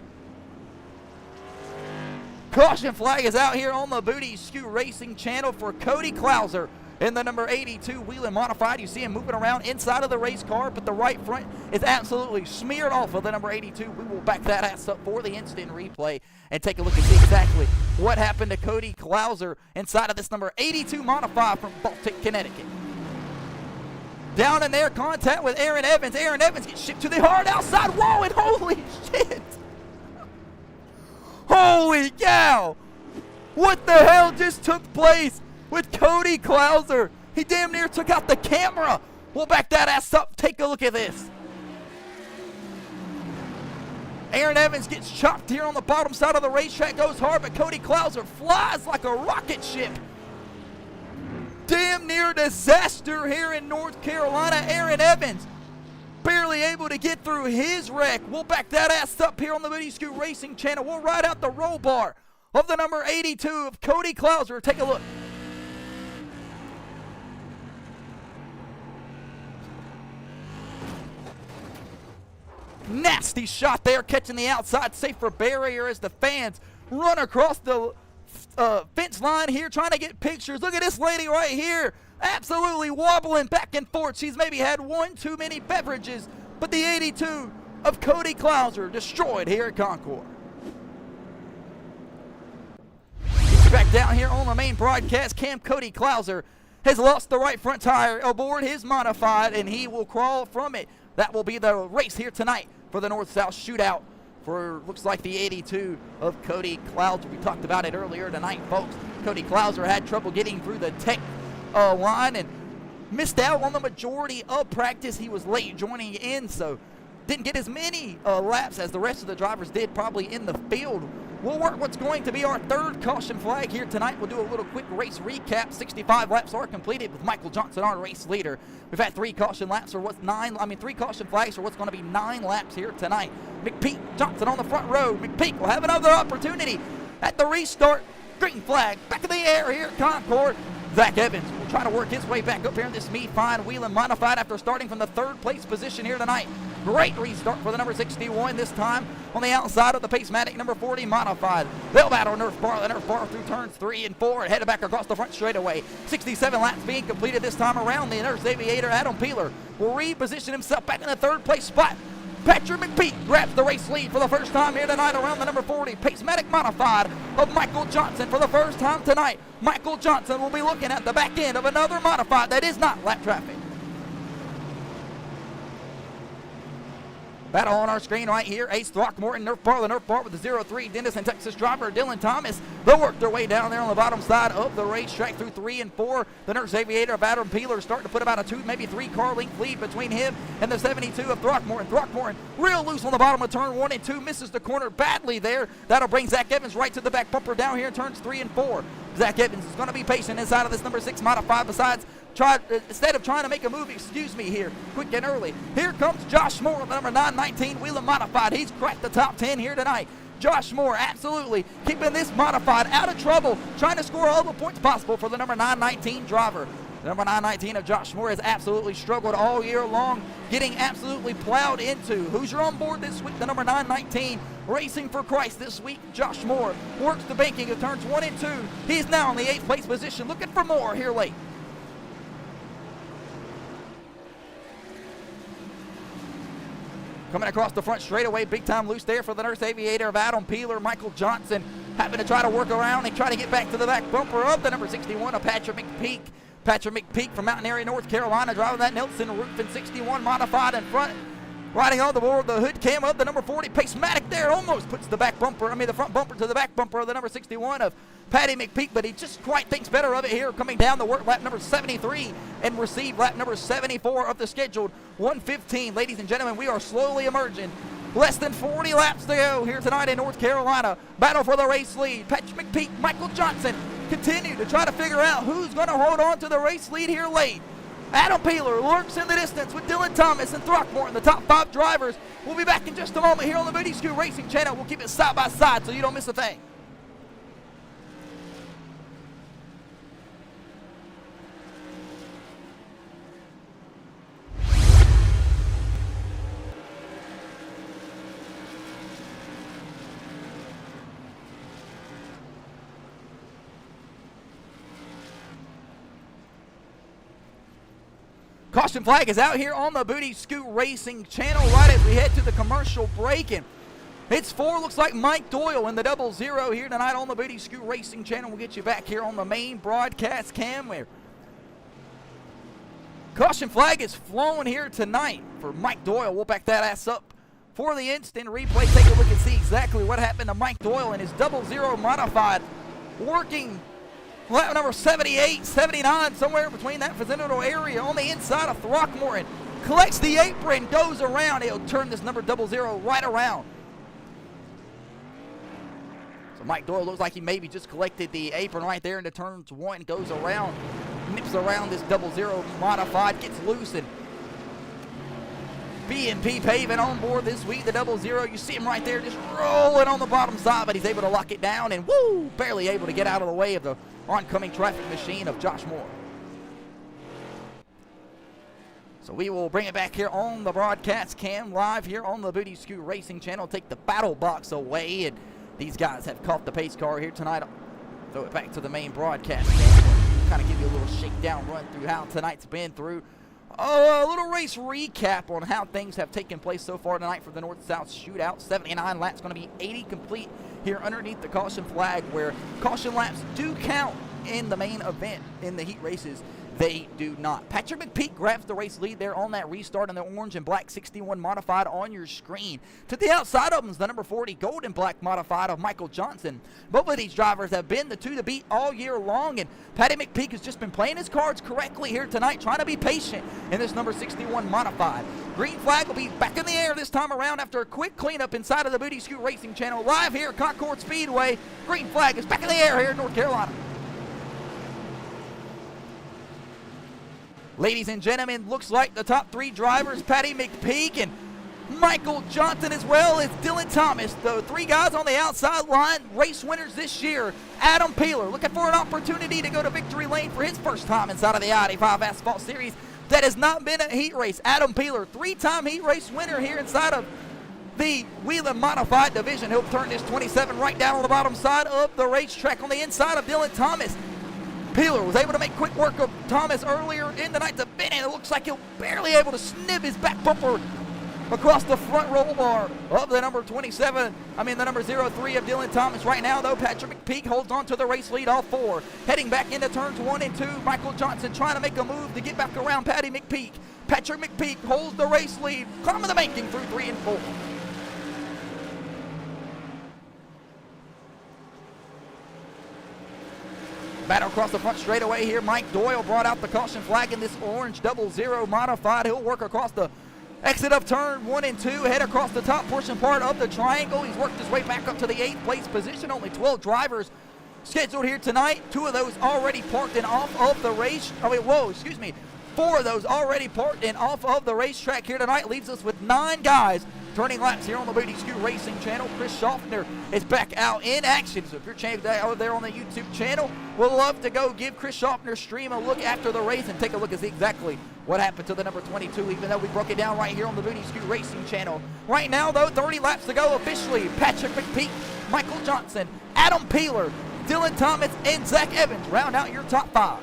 Speaker 3: Caution flag is out here on the Booty Scoot Racing channel for Cody Klauser in the number 82 WHELEN modified. You see him moving around inside of the race car, but the right front is absolutely smeared off of the number 82. We will back that ass up for the instant replay and take a look and see exactly what happened to Cody Klauser inside of this number 82 modified from Baltic, Connecticut. Down in there, contact with Aaron Evans. Aaron Evans gets shipped to the hard outside. Whoa, and holy shit! Holy cow! What the hell just took place with Cody Klauser? He damn near took out the camera. We'll back that ass up. Take a look at this. Aaron Evans gets chopped here on the bottom side of the racetrack, goes hard, but Cody Klauser flies like a rocket ship. Damn near disaster here in North Carolina. Aaron Evans barely able to get through his wreck. We'll back that ass up here on the Booty Scoot Racing channel. We'll ride out the roll bar of the number 82 of Cody Klauser. Take a look. Nasty shot there, catching the outside, safe for barrier as the fans run across the fence line here trying to get pictures. Look at this lady right here, absolutely wobbling back and forth. She's maybe had one too many beverages, but the 82 of Cody Klauser destroyed here at Concord. Back down here on the main broadcast cam, Cody Klauser has lost the right front tire aboard his modified, and he will crawl from it. That will be the race here tonight for the North-South Shootout for, looks like the 82 of Cody Clouser. We talked about it earlier tonight, folks. Cody Clouser had trouble getting through the tech line and missed out on the majority of practice. He was late joining in, so didn't get as many laps as the rest of the drivers did probably in the field. We'll work what's going to be our third caution flag here tonight. We'll do a little quick race recap. 65 laps are completed with Michael Johnson, our race leader. We've had 3 caution flags for what's 3 caution flags for what's going to be 9 laps here tonight. McPeak Johnson on the front row. McPeak will have another opportunity at the restart. Green flag back in the air here at Concord. Zach Evans will try to work his way back up here in this Meade-Fine Wheelen Modified after starting from the 3rd place position here tonight. Great restart for the number 61 this time on the outside of the Pacematic number 40 Modified. They'll battle Nerf Bar through turns 3 and 4 and headed back across the front straightaway. 67 laps being completed this time around. The Nurse Aviator Adam Peeler will reposition himself back in the 3rd place spot. Patrick McPeak grabs the race lead for the first time here tonight around the number 40 Pacematic Modified of Michael Johnson for the first time tonight. Michael Johnson will be looking at the back end of another Modified that is not lap traffic. Battle on our screen right here. Ace Throckmorton, the Nerf Bar with the 03 Dennis and Texas driver Dylan Thomas. They'll work their way down there on the bottom side of the racetrack through 3 and 4. The Nurse Aviator of Adam Peeler starting to put about a 2, maybe 3 car length lead between him and the 72 of Throckmorton. Throckmorton real loose on the bottom of turn 1 and 2. Misses the corner badly there. That'll bring Zach Evans right to the back bumper down here in turns 3 and 4. Zach Evans is going to be patient inside of this number 6 Modified. Besides, instead of trying to make a move, here, quick and early. Here comes Josh Moore with the number 919 Wheelen Modified. He's cracked the top 10 here tonight. Josh Moore absolutely keeping this Modified out of trouble, trying to score all the points possible for the number 919 driver. The number 919 of Josh Moore has absolutely struggled all year long, getting absolutely plowed into. Hoosier on board this week, the number 919, racing for Christ this week. Josh Moore works the banking of turns 1 and 2. He's now in the 8th place position, looking for more here late. Coming across the front straightaway, big time loose there for the Nurse Aviator of Adam Peeler. Michael Johnson having to try to work around and try to get back to the back bumper of the number 61 of Patrick McPeak. Patrick McPeak from Mountain Area, North Carolina, driving that Nelson Roofing 61 Modified in front. Riding on the board, the hood cam of the number 40 Pacematic there, almost puts the front bumper to the back bumper of the number 61 of Patty McPeak, but he just quite thinks better of it here, coming down the work lap number 73 and receive lap number 74 of the scheduled 115. Ladies and gentlemen, we are slowly emerging. Less than 40 laps to go here tonight in North Carolina. Battle for the race lead. Patrick McPeak, Michael Johnson continue to try to figure out who's going to hold on to the race lead here late. Adam Peeler lurks in the distance with Dylan Thomas and Throckmorton, the top 5 drivers. We'll be back in just a moment here on the Booty Scoot Racing channel. We'll keep it side by side so you don't miss a thing. Caution flag is out here on the Booty Scoot Racing channel right as we head to the commercial break. And it's 4, looks like Mike Doyle in the 00 here tonight on the Booty Scoot Racing channel. We'll get you back here on the main broadcast cam where caution flag is flown here tonight for Mike Doyle. We'll back that ass up for the instant replay. Take a look and see exactly what happened to Mike Doyle and his 00 Modified, working lap number 78, 79, somewhere between that vicinal area on the inside of Throckmorton. Collects the apron, goes around. He'll turn this number 00 right around. So Mike Doyle looks like he maybe just collected the apron right there into turns 1, goes around, nips around this 00 Modified, gets loose, and B&P Paving on board this week, the 00. You see him right there just rolling on the bottom side, but he's able to lock it down and woo, barely able to get out of the way of the oncoming traffic machine of Josh Moore. So we will bring it back here on the broadcast cam live here on the Booty Scoot Racing channel. Take the battle box away, and these guys have caught the pace car here tonight. Throw it back to the main broadcast cam. Kind of give you a little shakedown run through how tonight's been through. A little race recap on how things have taken place so far tonight for the North-South Shootout. 79 laps, going to be 80 complete here underneath the caution flag, where caution laps do count in the main event in the heat races They do not. Patrick McPeak grabs the race lead there on that restart in the orange and black 61 modified on your screen. To the outside of them is the number 40 gold and black modified of Michael Johnson. Both of these drivers have been the two to beat all year long, and Patty McPeak has just been playing his cards correctly here tonight, trying to be patient in this number 61 modified. Green flag will be back in the air this time around after a quick cleanup inside of the Booty Scoot Racing Channel live here at Concord Speedway. Green flag is back in the air here in North Carolina. Ladies and gentlemen, looks like the top three drivers, Patty McPeak and Michael Johnson, as well as Dylan Thomas. The three guys on the outside line, race winners this year. Adam Peeler looking for an opportunity to go to victory lane for his first time inside of the I-85 Asphalt Series. That has not been a heat race. Adam Peeler, three-time heat race winner here inside of the WHELEN Modified Division. He'll turn this 27 right down on the bottom side of the racetrack on the inside of Dylan Thomas. Peeler was able to make quick work of Thomas earlier in the night to finish. It looks like he'll barely able to snip his back bumper across the front roll bar of the number 03 of Dylan Thomas. Right now, though, Patrick McPeak holds on to the race lead, all four. Heading back into turns 1 and 2, Michael Johnson trying to make a move to get back around Patty McPeak. Patrick McPeak holds the race lead, climbing the banking through 3 and 4. Battle across the front straightaway here. Mike Doyle brought out the caution flag in this orange 00 modified. He'll work across the exit of turn 1 and 2, head across the top portion part of the triangle. He's worked his way back up to the 8th place position. Only 12 drivers scheduled here tonight. 2 of those already parked and off of the race. 4 of those already parked and off of the racetrack here tonight. Leaves us with 9 guys turning laps here on the Booty Scoot Racing Channel. Chris Schaffner is back out in action. So if you're out there on the YouTube channel, we'll love to go give Chris Schaffner's stream a look after the race and take a look and see exactly what happened to the number 22, even though we broke it down right here on the Booty Scoot Racing Channel. Right now, though, 30 laps to go officially. Patrick McPeak, Michael Johnson, Adam Peeler, Dylan Thomas, and Zach Evans round out your top 5.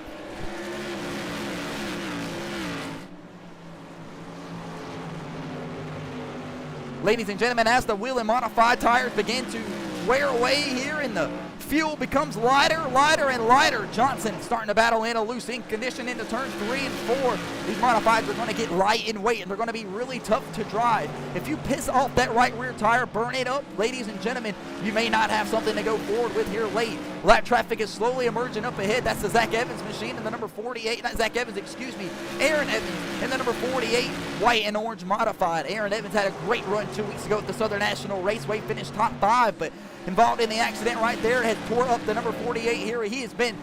Speaker 3: Ladies and gentlemen, as the WHELEN Modified tires begin to wear away here and the fuel becomes lighter, and lighter, Johnson starting to battle in a loose ink condition into turns 3 and 4. These modifieds are going to get light in weight, and they're going to be really tough to drive. If you piss off that right rear tire, burn it up, ladies and gentlemen, you may not have something to go forward with here late. Lap traffic is slowly emerging up ahead. That's the Zach Evans machine and the number 48, Aaron Evans in the number 48, white and orange modified. Aaron Evans had a great run 2 weeks ago at the Southern National Raceway, finished top 5, but involved in the accident right there, has tore up the number 48 here. He has been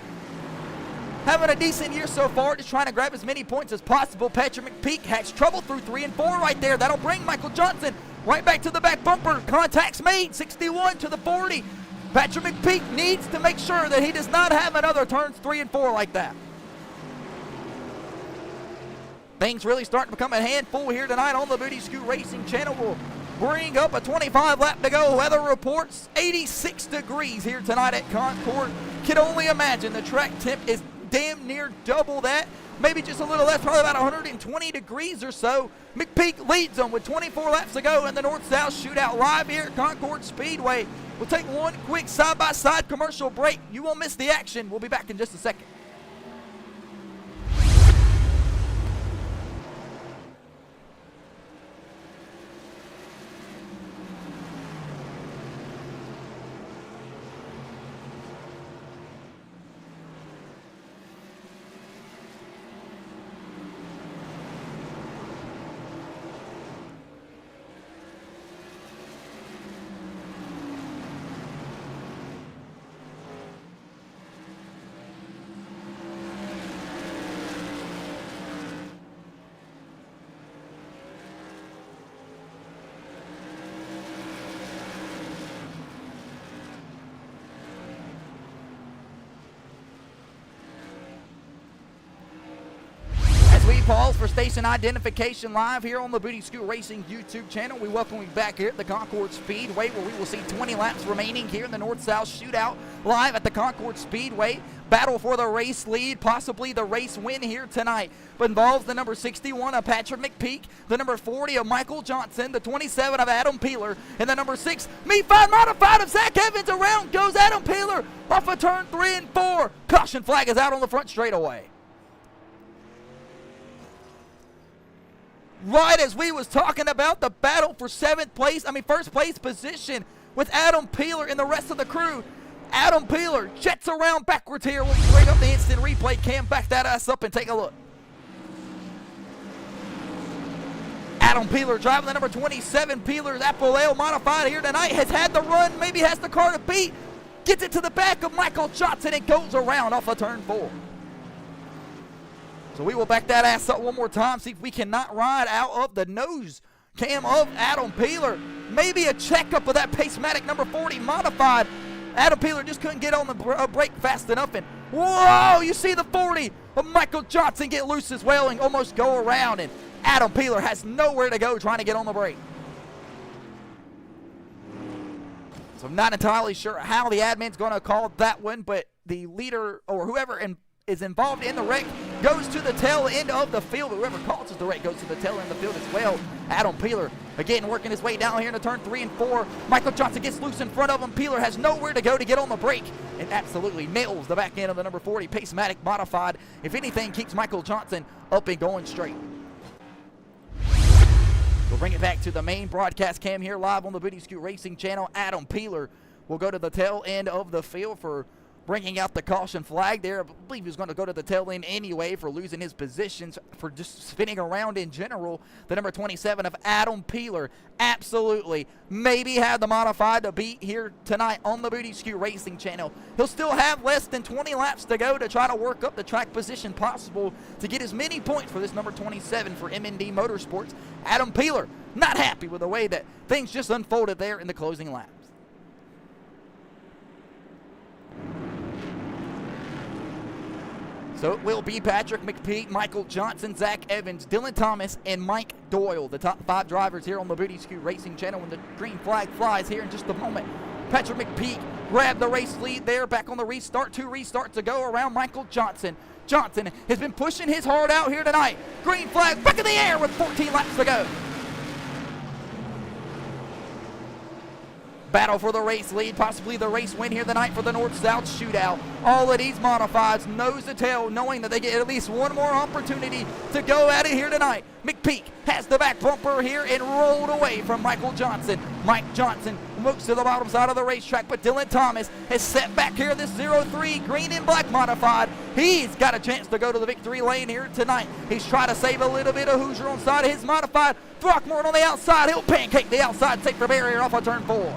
Speaker 3: having a decent year so far, just trying to grab as many points as possible. Patrick McPeak has trouble through 3 and 4 right there. That'll bring Michael Johnson right back to the back bumper. Contacts made, 61 to the 40. Patrick McPeak needs to make sure that he does not have another turns 3 and 4 like that. Things really starting to become a handful here tonight on the Booty Scoot Racing Channel. We'll bring up a 25 lap to go. Weather reports 86 degrees here tonight at Concord. Can only imagine the track temp is damn near double that. Maybe just a little less, probably about 120 degrees or so. McPeak leads them with 24 laps to go in the North-South Shootout live here at Concord Speedway. We'll take one quick side-by-side commercial break. You won't miss the action. We'll be back in just a second. We pause for station identification live here on the Booty Scoot Racing YouTube channel. We welcome you back here at the Concord Speedway, where we will see 20 laps remaining here in the North-South Shootout live at the Concord Speedway. Battle for the race lead, possibly the race win here tonight, but involves the number 61 of Patrick McPeak, the number 40 of Michael Johnson, the 27 of Adam Peeler, and the number 6 Me-5 modified of Zach Evans. Around goes Adam Peeler off of turn 3 and 4. Caution flag is out on the front straightaway. right as we was talking about the battle for first place position with Adam Peeler and the rest of the crew. Adam Peeler jets around backwards here. We'll bring up the instant replay cam, back that ass up and take a look. Adam Peeler driving the number 27 Peeler's Apple Ale modified here tonight. Has had the run, maybe has the car to beat. Gets it to the back of Michael Johnson and goes around off of turn 4. So we will back that ass up one more time, see if we cannot ride out of the nose cam of Adam Peeler. Maybe a checkup of that Pacematic number 40 modified. Adam Peeler just couldn't get on the brake fast enough, and whoa, you see the 40 of Michael Johnson get loose as well and almost go around, and Adam Peeler has nowhere to go trying to get on the brake. So I'm not entirely sure how the admin's going to call that one, but the leader or whoever is involved in the wreck goes to the tail end of the field. Whoever causes the wreck goes to the tail end of the field as well. Adam Peeler again working his way down here into turn 3 and 4. Michael Johnson gets loose in front of him. Peeler has nowhere to go to get on the brake and absolutely nails the back end of the number 40 Pacematic modified. If anything, keeps Michael Johnson up and going straight. We'll bring it back to the main broadcast cam here live on the Booty Scoot Racing channel. Adam Peeler will go to the tail end of the field for bringing out the caution flag there. I believe he was going to go to the tail end anyway for losing his positions, for just spinning around in general. The number 27 of Adam Peeler absolutely maybe had the modified to beat here tonight on the Booty Scoot Racing channel. He'll still have less than 20 laps to go to try to work up the track position possible to get as many points for this number 27 for M&D Motorsports. Adam Peeler not happy with the way that things just unfolded there in the closing laps. So it will be Patrick McPeak, Michael Johnson, Zach Evans, Dylan Thomas, and Mike Doyle, the top 5 drivers here on the Booty Scoot Racing channel when the green flag flies here in just a moment. Patrick McPeak grabbed the race lead there, back on the restart. 2 restarts to go around Michael Johnson. Johnson has been pushing his heart out here tonight. Green flag back in the air with 14 laps to go. Battle for the race lead, possibly the race win here tonight for the North-South shootout. All of these modifieds nose to tail, knowing that they get at least one more opportunity to go at it here tonight. McPeak has the back bumper here and rolled away from Michael Johnson. Mike Johnson moves to the bottom side of the racetrack, but Dylan Thomas has set back here this 03 green and black modified. He's got a chance to go to the victory lane here tonight. He's trying to save a little bit of Hoosier on side of his modified. Throckmorton on the outside. He'll pancake the outside safer barrier off of turn 4.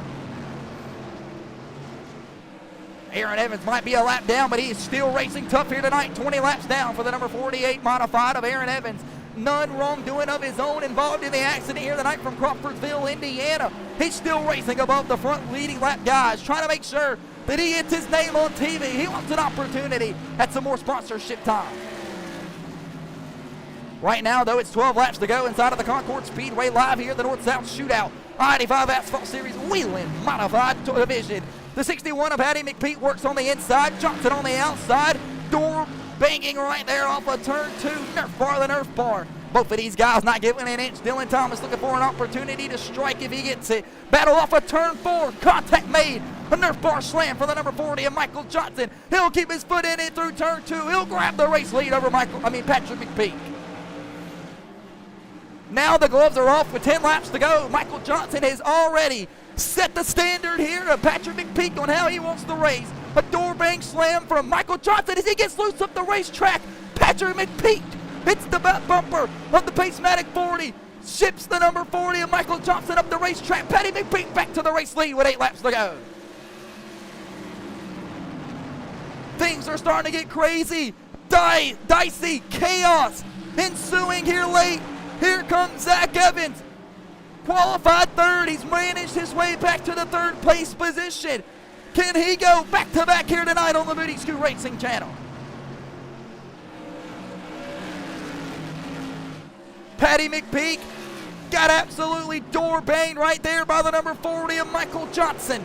Speaker 3: Aaron Evans might be a lap down, but he is still racing tough here tonight. 20 laps down for the number 48 modified of Aaron Evans. None wrongdoing of his own involved in the accident here tonight from Crawfordsville, Indiana. He's still racing above the front leading lap guys, trying to make sure that he gets his name on TV. He wants an opportunity at some more sponsorship time. Right now, though, it's 12 laps to go inside of the Concord Speedway live here, the North-South shootout. I-85 Asphalt Series WHELEN modified division. The 61 of Patty McPeak works on the inside. Johnson on the outside. Door banging right there off of turn 2. Nerf bar, the Nerf bar. Both of these guys not giving an inch. Dylan Thomas looking for an opportunity to strike if he gets it. Battle off of turn 4. Contact made. A Nerf bar slam for the number 40 of Michael Johnson. He'll keep his foot in it through turn 2. He'll grab the race lead over Patrick McPeak. Now the gloves are off with 10 laps to go. Michael Johnson has already set the standard here of Patrick McPeak on how he wants to race. A door bang slam from Michael Johnson as he gets loose up the racetrack. Patrick McPeak hits the back bumper of the Pacematic 40. Ships the number 40 of Michael Johnson up the racetrack. Patty McPeak back to the race lead with 8 laps to go. Things are starting to get crazy. Dicey chaos ensuing here late. Here comes Zach Evans. Qualified third. He's managed his way back to the third place position. Can he go back to back here tonight on the Booty Scoot Racing channel? Patty McPeak got absolutely door banged right there by the number 40 of Michael Johnson.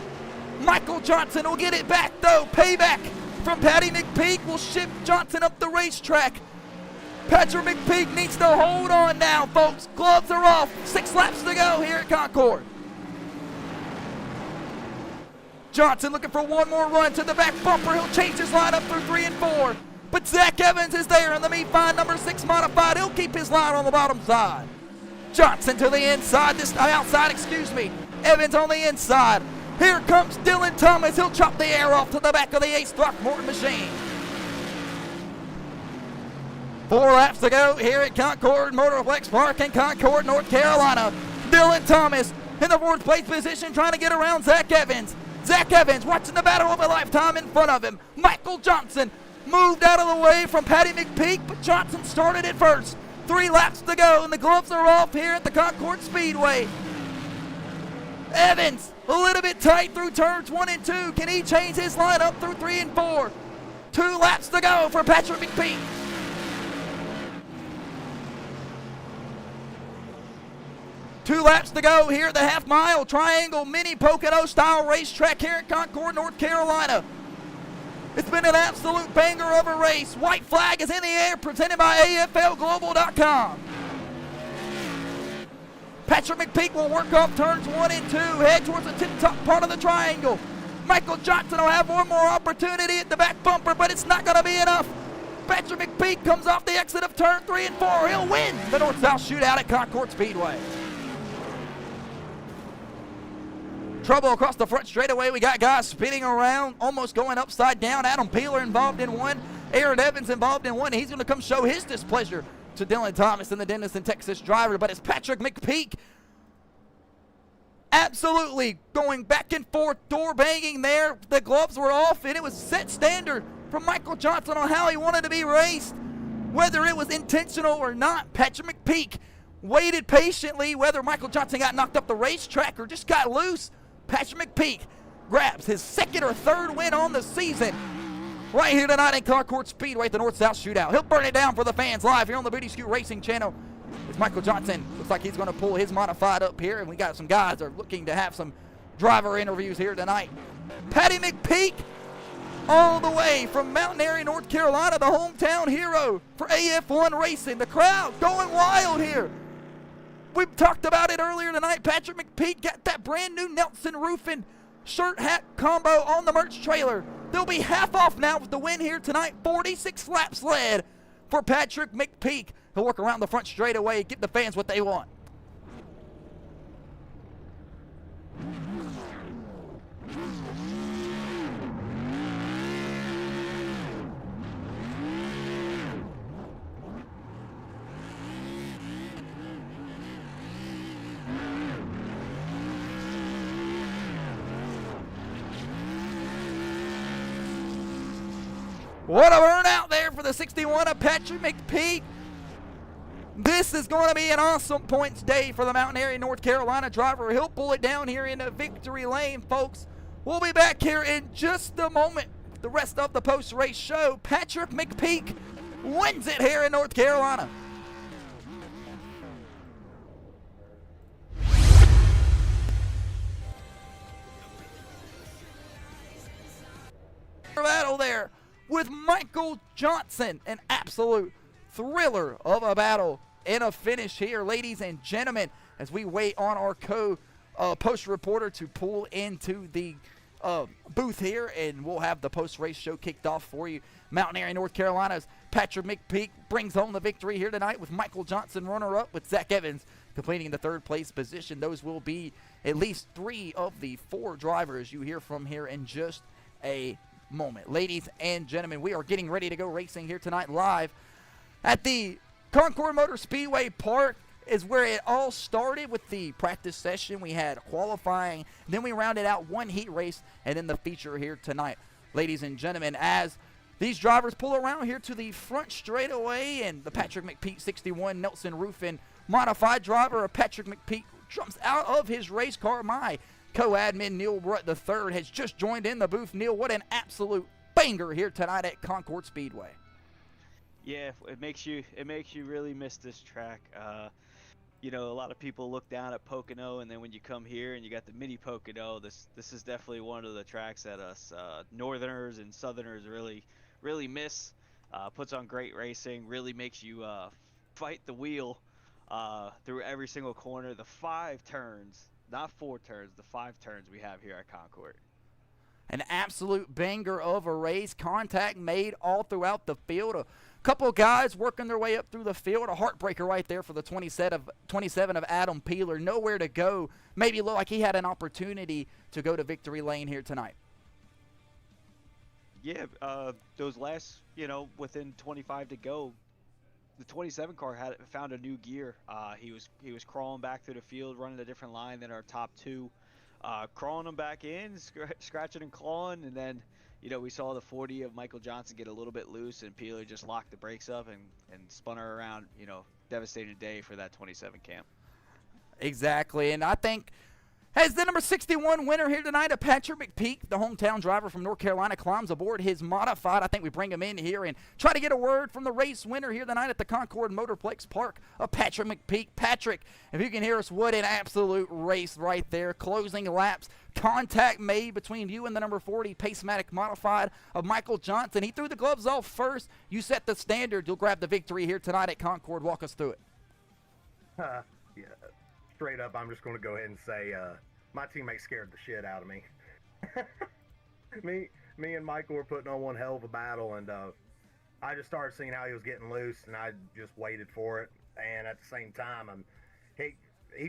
Speaker 3: Michael Johnson will get it back though. Payback from Patty McPeak will ship Johnson up the racetrack. Patrick McPeak needs to hold on now, folks. Gloves are off. 6 laps to go here at Concord. Johnson looking for one more run to the back bumper. He'll change his line up through 3 and 4. But Zach Evans is there, and let me find number 6 modified. He'll keep his line on the bottom side. Johnson to the inside, this time outside, excuse me. Evans on the inside. Here comes Dylan Thomas. He'll chop the air off to the back of the Ace Throckmorton machine. 4 laps to go here at Concord Motorplex Park in Concord, North Carolina. Dylan Thomas in the 4th place position trying to get around Zach Evans. Zach Evans watching the battle of a lifetime in front of him. Michael Johnson moved out of the way from Patty McPeak, but Johnson started it first. 3 laps to go, and the gloves are off here at the Concord Speedway. Evans, a little bit tight through turns 1 and 2. Can he change his lineup through 3 and 4? 2 laps to go for Patrick McPeak. Two laps to go here at the half-mile Triangle Mini Pocono-style racetrack here at Concord, North Carolina. It's been an absolute banger of a race. White flag is in the air, presented by AFLglobal.com. Patrick McPeak will work off turns 1 and 2, head towards the tip-top part of the triangle. Michael Johnson will have one more opportunity at the back bumper, but it's not going to be enough. Patrick McPeak comes off the exit of turn 3 and 4. He'll win the North-South Shootout at Concord Speedway. Trouble across the front straightaway. We got guys spinning around, almost going upside down. Adam Peeler involved in one. Aaron Evans involved in one. He's going to come show his displeasure to Dylan Thomas and the Denison, Texas driver. But it's Patrick McPeak absolutely going back and forth, door banging there. The gloves were off, and it was set standard from Michael Johnson on how he wanted to be raced. Whether it was intentional or not, Patrick McPeak waited patiently. Whether Michael Johnson got knocked up the racetrack or just got loose, Patrick McPeak grabs his 2nd or 3rd win on the season right here tonight in Concord Speedway at the North-South Shootout. He'll burn it down for the fans live here on the Booty Scoot Racing channel. It's Michael Johnson. Looks like he's going to pull his modified up here, and we got some guys that are looking to have some driver interviews here tonight. Patty McPeak all the way from Mountain Airy, North Carolina, the hometown hero for AF1 Racing. The crowd going wild here. We talked about it earlier tonight. Patrick McPeak got that brand new Nelson Roofing shirt hat combo on the merch trailer. They'll be half off now with the win here tonight. 46 laps led for Patrick McPeak. He'll work around the front straightaway, get the fans what they want. What a burnout there for the 61 of Patrick McPeak. This is going to be an awesome points day for the Mountain Airy, North Carolina driver. He'll pull it down here into victory lane, folks. We'll be back here in just a moment. The rest of the post-race show. Patrick McPeak wins it here in North Carolina. Battle there with Michael Johnson, an absolute thriller of a battle and a finish here, ladies and gentlemen, as we wait on our post reporter to pull into the booth here, and we'll have the post-race show kicked off for you. Mountain Airy, North Carolina's Patrick McPeak brings home the victory here tonight with Michael Johnson runner-up, with Zach Evans completing the 3rd place position. Those will be at least 3 of the 4 drivers you hear from here in just a moment. Ladies and gentlemen, we are getting ready to go racing here tonight live at the Concord Motor Speedway Park. Is where it all started with the practice session. We had qualifying, then we rounded out 1 heat race, and then the feature here tonight. Ladies and gentlemen, as these drivers pull around here to the front straightaway, and the Patrick McPeak 61 Nelson Roofing modified driver of Patrick McPeak jumps out of his race car. My co-admin Neil Rutt III has just joined in the booth. Neil, what an absolute banger here tonight at Concord Speedway.
Speaker 4: Yeah, it makes you really miss this track. You know, a lot of people look down at Pocono, and then when you come here and you got the mini Pocono, this is definitely one of the tracks that us Northerners and Southerners really miss. Puts on great racing, really makes you fight the wheel through every single corner. The 5 turns, not 4 turns, the 5 turns we have here at Concord. An
Speaker 3: absolute banger of a race. Contact made all throughout the field. A couple of guys working their way up through the field. A heartbreaker right there for the 27 of Adam Peeler. Nowhere to go. Maybe looked like he had an opportunity to go to victory lane here tonight.
Speaker 4: Yeah, those last, within 25 to go, the 27 car had found a new gear. He was crawling back through the field, running a different line than our top two, crawling them back in, scratching and clawing, and then we saw the 40 of Michael Johnson get a little bit loose, and Peeler just locked the brakes up and spun her around. Devastating day for that 27 camp.
Speaker 3: Exactly, and I think as the number 61 winner here tonight, Patrick McPeak, the hometown driver from North Carolina, climbs aboard his modified. I think we bring him in here and try to get a word from the race winner here tonight at the Concord Motorplex Park, Patrick McPeak. Patrick, if you can hear us, what an absolute race right there. Closing laps, contact made between you and the number 40 Pacematic modified of Michael Johnson. He threw the gloves off first. You set the standard. You'll grab the victory here tonight at Concord. Walk us through it.
Speaker 5: Yeah. Straight up, I'm just going to go ahead and say my teammate scared the shit out of me. me and Michael were putting on one hell of a battle, and I just started seeing how he was getting loose, and I just waited for it. And at the same time, he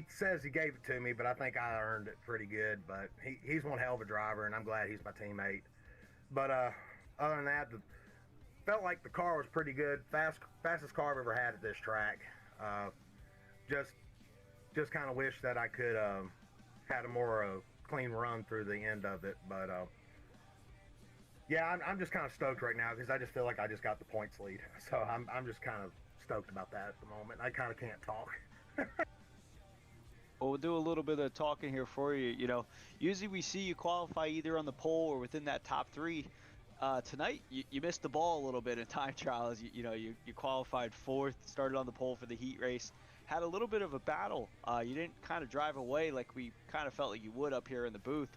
Speaker 5: says he gave it to me, but I think I earned it pretty good. But he's one hell of a driver, and I'm glad he's my teammate. But other than that, felt like the car was pretty good. Fastest car I've ever had at this track. Just kind of wish that I could had a more clean run through the end of it, but yeah, I'm just kind of stoked right now because I just feel like I just got the points lead, so I'm just kind of stoked about that at the moment. I kind of can't talk.
Speaker 4: Well, we'll do a little bit of talking here for you. Usually we see you qualify either on the pole or within that top three. Tonight you missed the ball a little bit in time trials. You qualified fourth, started on the pole for the heat race. Had a little bit of a battle. You didn't kind of drive away like we kind of felt like you would up here in the booth.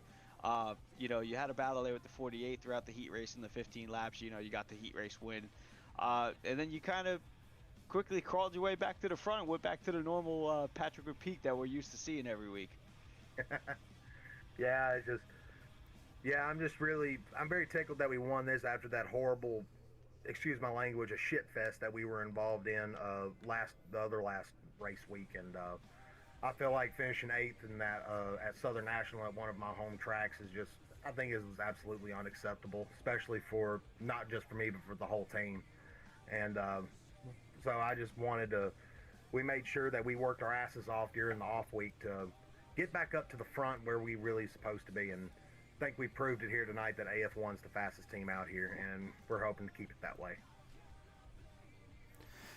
Speaker 4: You had a battle there with the 48 throughout the heat race in the 15 laps. You got the heat race win. And then you kind of quickly crawled your way back to the front and went back to the normal Patrick McPeak that we're used to seeing every week.
Speaker 5: I'm very tickled that we won this after that horrible, excuse my language, a shit fest that we were involved in the other last race week, and I feel like finishing 8th in that at Southern National at one of my home tracks is just, I think it was absolutely unacceptable, especially for not just for me but for the whole team. And so I just we made sure that we worked our asses off during the off week to get back up to the front where we really supposed to be, and I think we proved it here tonight that AF1's the fastest team out here, and we're hoping to keep it that way.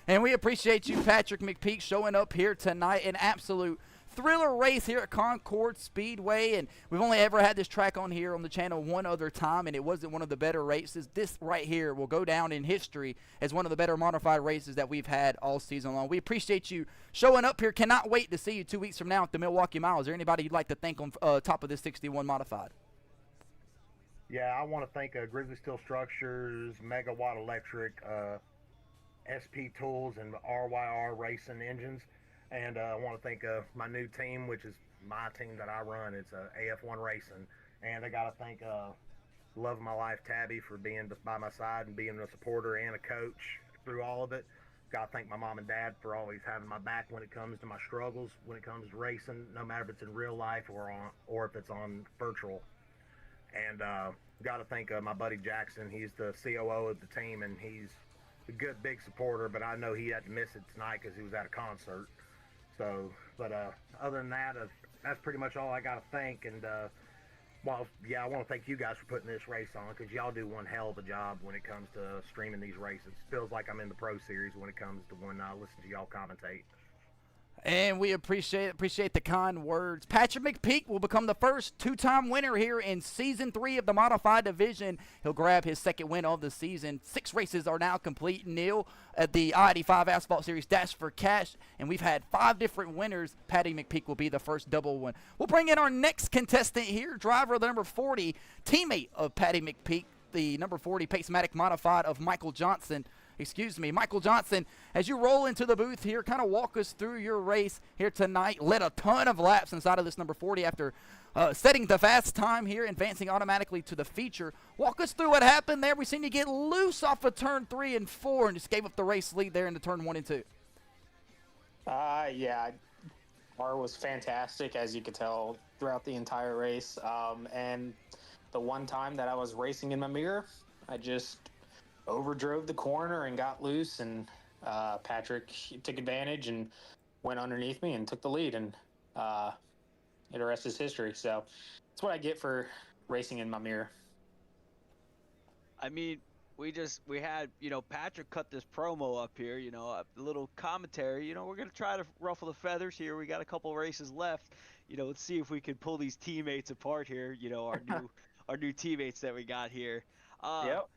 Speaker 3: And we appreciate you, Patrick McPeak, showing up here tonight. An absolute thriller race here at Concord Speedway. And we've only ever had this track on here on the channel one other time, and it wasn't one of the better races. This right here will go down in history as one of the better modified races that we've had all season long. We appreciate you showing up here. Cannot wait to see you 2 weeks from now at the Milwaukee Mile. Is there anybody you'd like to thank on top of this 61 modified?
Speaker 5: Yeah, I want to thank Grizzly Steel Structures, Megawatt Electric, SP Tools, and RYR Racing Engines. And I want to thank my new team, which is my team that I run. It's AF1 Racing. And I got to thank love of my life, Tabby, for being by my side and being a supporter and a coach through all of it. Got to thank my mom and dad for always having my back when it comes to my struggles, when it comes to racing, no matter if it's in real life or if it's on virtual. And got to thank my buddy Jackson. He's the COO of the team, and he's a good big supporter, but I know he had to miss it tonight because he was at a concert. So, but other than that, that's pretty much all I got to thank. And I want to thank you guys for putting this race on, because y'all do one hell of a job when it comes to streaming these races. It feels like I'm in the Pro Series when it comes to when I listen to y'all commentate.
Speaker 3: And we appreciate the kind words. Patrick McPeak will become the first two-time winner here in Season 3 of the Modified Division. He'll grab his second win of the season. 6 races are now complete, Neil, at the I-85 Asphalt Series Dash for Cash. And we've had 5 different winners. Patty McPeak will be the first double one. We'll bring in our next contestant here, driver of the number 40, teammate of Patty McPeak, the number 40 Pacematic Modified of Michael Johnson. Michael Johnson, as you roll into the booth here, kind of walk us through your race here tonight. Led a ton of laps inside of this number 40 after setting the fast time here, advancing automatically to the feature. Walk us through what happened there. We seen you get loose off of turn 3 and 4 and just gave up the race lead there into turn 1 and 2.
Speaker 6: Yeah, car was fantastic, as you could tell throughout the entire race. And the one time that I was racing in my mirror, I just overdrove the corner and got loose, and Patrick took advantage and went underneath me and took the lead, and the rest is history. So that's what I get for racing in my mirror.
Speaker 4: I mean, we had, Patrick cut this promo up here, a little commentary. We're going to try to ruffle the feathers here. We got a couple races left. Let's see if we can pull these teammates apart here, our new teammates that we got here.
Speaker 6: Yep.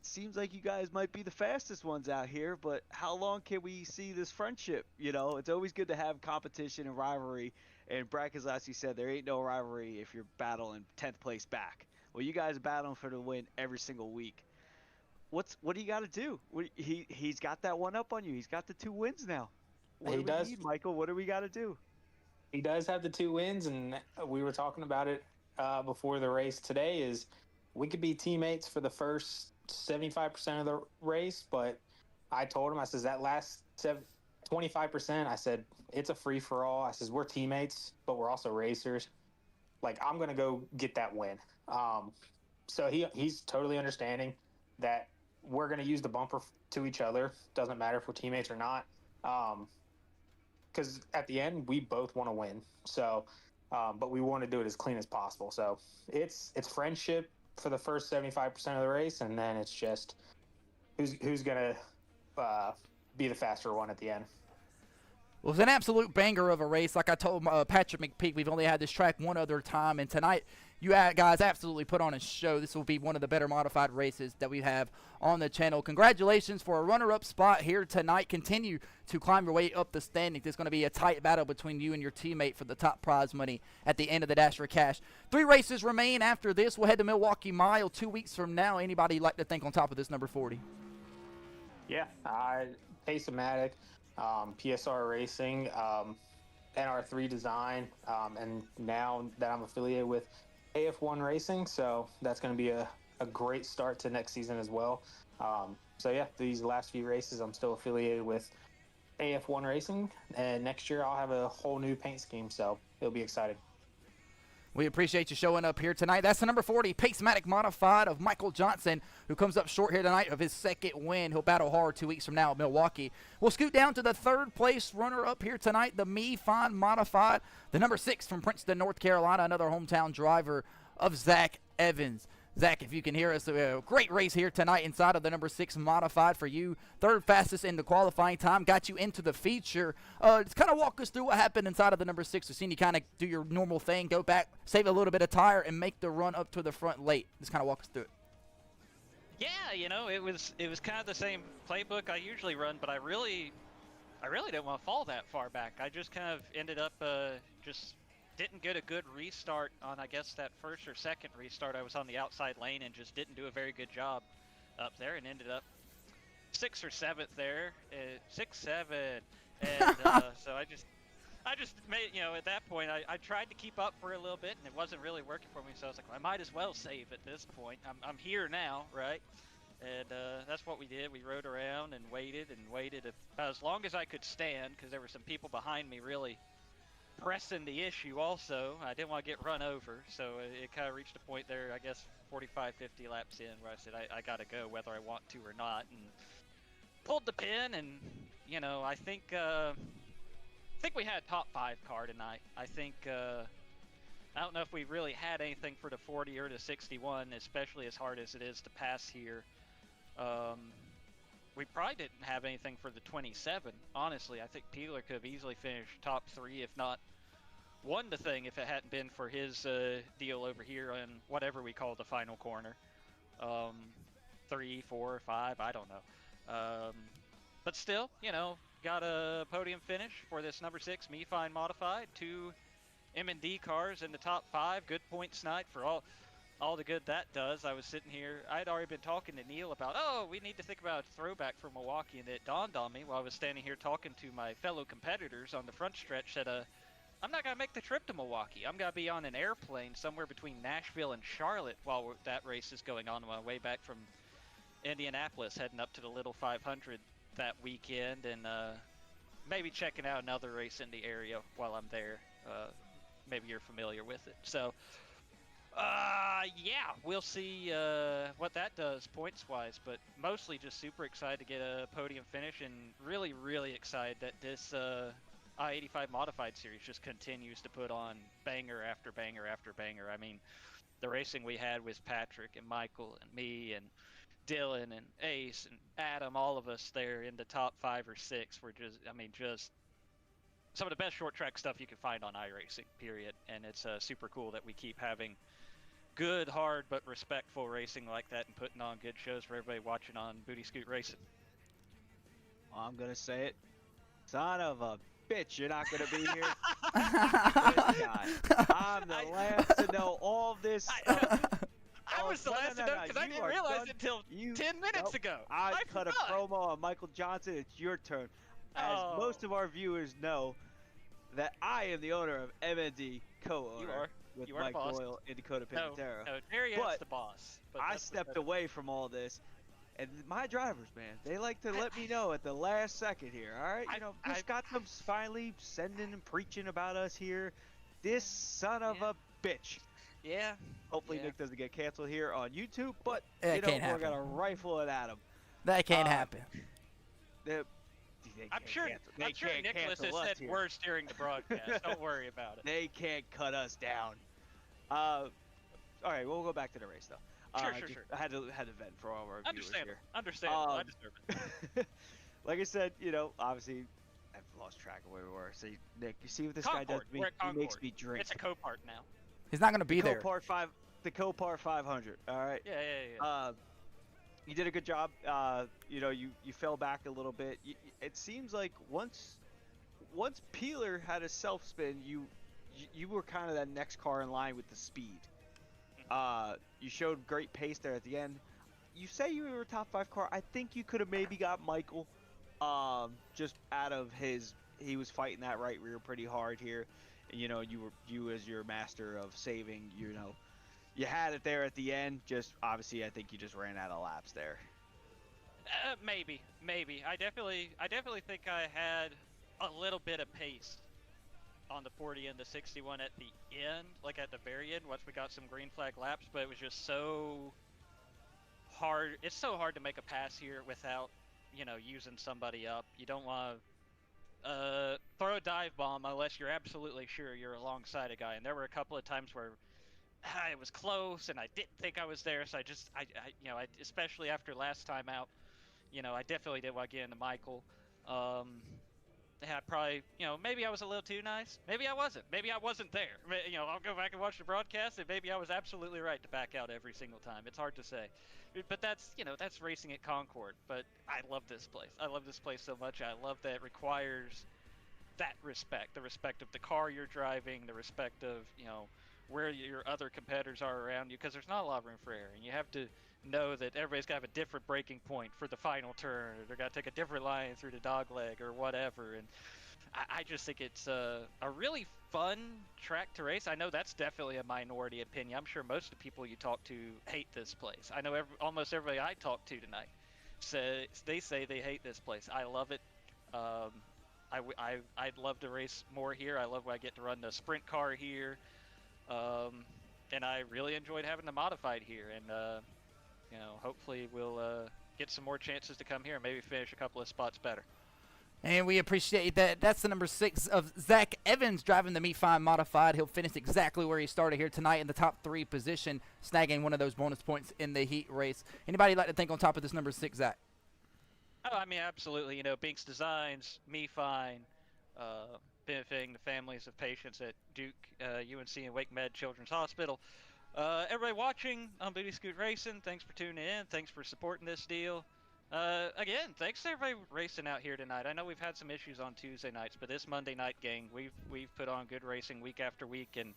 Speaker 4: It seems like you guys might be the fastest ones out here, but how long can we see this friendship? It's always good to have competition and rivalry. And Brad Keselowski said there ain't no rivalry if you're battling 10th place back. Well, you guys are battling for the win every single week. What do you got to do? He's got that one up on you. He's got the 2 wins now. What
Speaker 6: He
Speaker 4: do we
Speaker 6: does.
Speaker 4: need, Michael? What do we got to do?
Speaker 6: He does have the 2 wins, and we were talking about it before the race today. Is we could be teammates for the first 75% of the race, but I told him, I says, that last 25%, I said, it's a free for all. I says, we're teammates, but we're also racers. Like, I'm gonna go get that win. So he's totally understanding that we're gonna use the bumper to each other. Doesn't matter if we're teammates or not. Because at the end, we both want to win. So, but we want to do it as clean as possible. So it's friendship for the first 75% of the race, and then it's just who's gonna be the faster one at the end.
Speaker 3: Well, it was an absolute banger of a race. Like I told Patrick McPeak, we've only had this track one other time, and tonight you guys absolutely put on a show. This will be one of the better modified races that we have on the channel. Congratulations for a runner-up spot here tonight. Continue to climb your way up the standings. There's going to be a tight battle between you and your teammate for the top prize money at the end of the Dash for Cash. 3 races remain after this. We'll head to Milwaukee Mile 2 weeks from now. Anybody like to think on top of this number 40?
Speaker 6: Yeah, Pace-O-Matic, PSR Racing, NR3 Design, and now that I'm affiliated with AF1 Racing, so that's going to be a great start to next season as well. So yeah, these last few races I'm still affiliated with AF1 Racing, and next year I'll have a whole new paint scheme, so it'll be exciting.
Speaker 3: We appreciate you showing up here tonight. That's the number 40 Pace-O-Matic Modified of Michael Johnson, who comes up short here tonight of his second win. He'll battle hard 2 weeks from now at Milwaukee. We'll scoot down to the third place runner-up here tonight, the Me-Fine Modified, the number 6 from Princeton, North Carolina, another hometown driver of Zach Evans. Zach, if you can hear us, a great race here tonight inside of the number 6 Modified for you. Third fastest in the qualifying time, got you into the feature. Just kind of walk us through what happened inside of the number 6. We've seen you kind of do your normal thing, go back, save a little bit of tire, and make the run up to the front late. Just kind of walk us through it.
Speaker 7: Yeah, it was kind of the same playbook I usually run, but I really didn't want to fall that far back. I just kind of ended up just didn't get a good restart on, I guess, that first or second restart. I was on the outside lane and just didn't do a very good job up there, and ended up 6th or 7th there, 6, 7, and so I just made, at that point, I tried to keep up for a little bit, and it wasn't really working for me, so I was like, well, I might as well save at this point. I'm here now, right? And that's what we did. We rode around and waited about as long as I could stand, because there were some people behind me really pressing the issue also. I didn't want to get run over, so it kind of reached a point there, I guess 45, 50 laps in, where I said I got to go whether I want to or not, and pulled the pin. And I think we had a top 5 car tonight. I think I don't know if we really had anything for the 40 or the 61, especially as hard as it is to pass here. We probably didn't have anything for the 27. Honestly, I think Peeler could have easily finished top 3, if not won the thing, if it hadn't been for his deal over here on whatever we call the final corner. 3, 4, 5, I don't know. But still, got a podium finish for this number 6 Me-Fine Modified. 2 M&D cars in the top 5. Good points tonight for all the good that does. I was sitting here, I'd already been talking to Neil about, oh, we need to think about a throwback for Milwaukee, and it dawned on me while I was standing here talking to my fellow competitors on the front stretch that I'm not gonna make the trip to Milwaukee. I'm gonna be on an airplane somewhere between Nashville and Charlotte while that race is going on my way back from Indianapolis, heading up to the Little 500 that weekend, and maybe checking out another race in the area while I'm there. Maybe you're familiar with it. So, yeah, we'll see what that does points-wise, but mostly just super excited to get a podium finish, and really, really excited that this I-85 Modified Series just continues to put on banger after banger after banger. I mean, the racing we had with Patrick and Michael and me and Dylan and Ace and Adam, all of us there in the top 5 or 6 were just, I mean, just some of the best short track stuff you can find on iRacing, period. And it's super cool that we keep having good, hard, but respectful racing like that and putting on good shows for everybody watching on Booty Scoot Racing.
Speaker 4: I'm going to say it. Son of a bitch, you're not going to be here. This guy. I'm the last to know all this stuff.
Speaker 7: I was the last to know because I didn't realize it until 10 minutes ago.
Speaker 4: I cut a promo on Michael Johnson. It's your turn. As most of our viewers know, that I am the owner of MND co-owner with Mike Boyle and Dakota Pintero.
Speaker 7: No, Darian's the boss. But
Speaker 4: I stepped away from all this, and my drivers, man, they like to let me know at the last second here. All right, you know, just got them finally sending and preaching about us here. This son of a bitch.
Speaker 7: Yeah.
Speaker 4: Hopefully Nick doesn't get canceled here on YouTube, but
Speaker 3: That
Speaker 4: you know, we're gonna rifle it at him.
Speaker 3: That can't happen.
Speaker 7: I'm sure Nicholas has said words during the broadcast. Don't worry about it.
Speaker 4: They can't cut us down. All right, we'll go back to the race though.
Speaker 7: Sure.
Speaker 4: I had to vent for all of our viewers here.
Speaker 7: Understandable. I deserve it.
Speaker 4: Like I said, you know, obviously, I've lost track of where we were. So, Nick, you see what this guy does to me? He makes me drink.
Speaker 7: It's a Copart now.
Speaker 3: He's not going to be there.
Speaker 4: The Copart 500. All right.
Speaker 7: Yeah.
Speaker 4: You did a good job. You know, you fell back a little bit. It seems like once Peeler had a self spin, you were kind of that next car in line with the speed. You showed great pace there at the end. You say you were a top 5 car. I think you could have maybe got Michael, just out of he was fighting that right rear pretty hard here. You know, you as your master of saving, you know, you had it there at the end. Just obviously, I think you just ran out of laps there.
Speaker 7: Maybe. I definitely think I had a little bit of pace on the 40 and the 61 at the end, like at the very end, once we got some green flag laps. But it was just so hard. It's so hard to make a pass here without, you know, using somebody up. You don't want to throw a dive bomb unless you're absolutely sure you're alongside a guy. And there were a couple of times where it was close and I didn't think I was there, so I you know, especially after last time out, you know, I definitely didn't want to get into Michael. Yeah, probably, you know, maybe I was a little too nice. Maybe I wasn't. Maybe I wasn't there. You know, I'll go back and watch the broadcast, and maybe I was absolutely right to back out every single time. It's hard to say. But that's, you know, that's racing at Concord. But I love this place. I love this place so much. I love that it requires that respect. The respect of the car you're driving, the respect of, you know, where your other competitors are around you, because there's not a lot of room for error. And you have to know that everybody's got to have a different braking point for the final turn, or they're got to take a different line through the dog leg or whatever. And I just think it's a really fun track to race. I know that's definitely a minority opinion. I'm sure most of the people you talk to hate this place. I know almost everybody I talked to tonight they say they hate this place. I love it. I'd love to race more here. I love when I get to run the sprint car here. And I really enjoyed having the modified here. And you know, hopefully we'll get some more chances to come here and maybe finish a couple of spots better.
Speaker 3: And we appreciate that. That's the number 6 of Zach Evans driving the Me5 Modified. He'll finish exactly where he started here tonight in the top 3 position, snagging one of those bonus points in the heat race. Anybody like to think on top of this number 6, Zach?
Speaker 7: Oh, I mean, absolutely. You know, Binks Designs, Me5, benefiting the families of patients at Duke, UNC, and Wake Med Children's Hospital. Everybody watching on Booty Scoot Racing, thanks for tuning in. Thanks for supporting this deal. Again, thanks to everybody racing out here tonight. I know we've had some issues on Tuesday nights, but this Monday night, gang, we've put on good racing week after week, and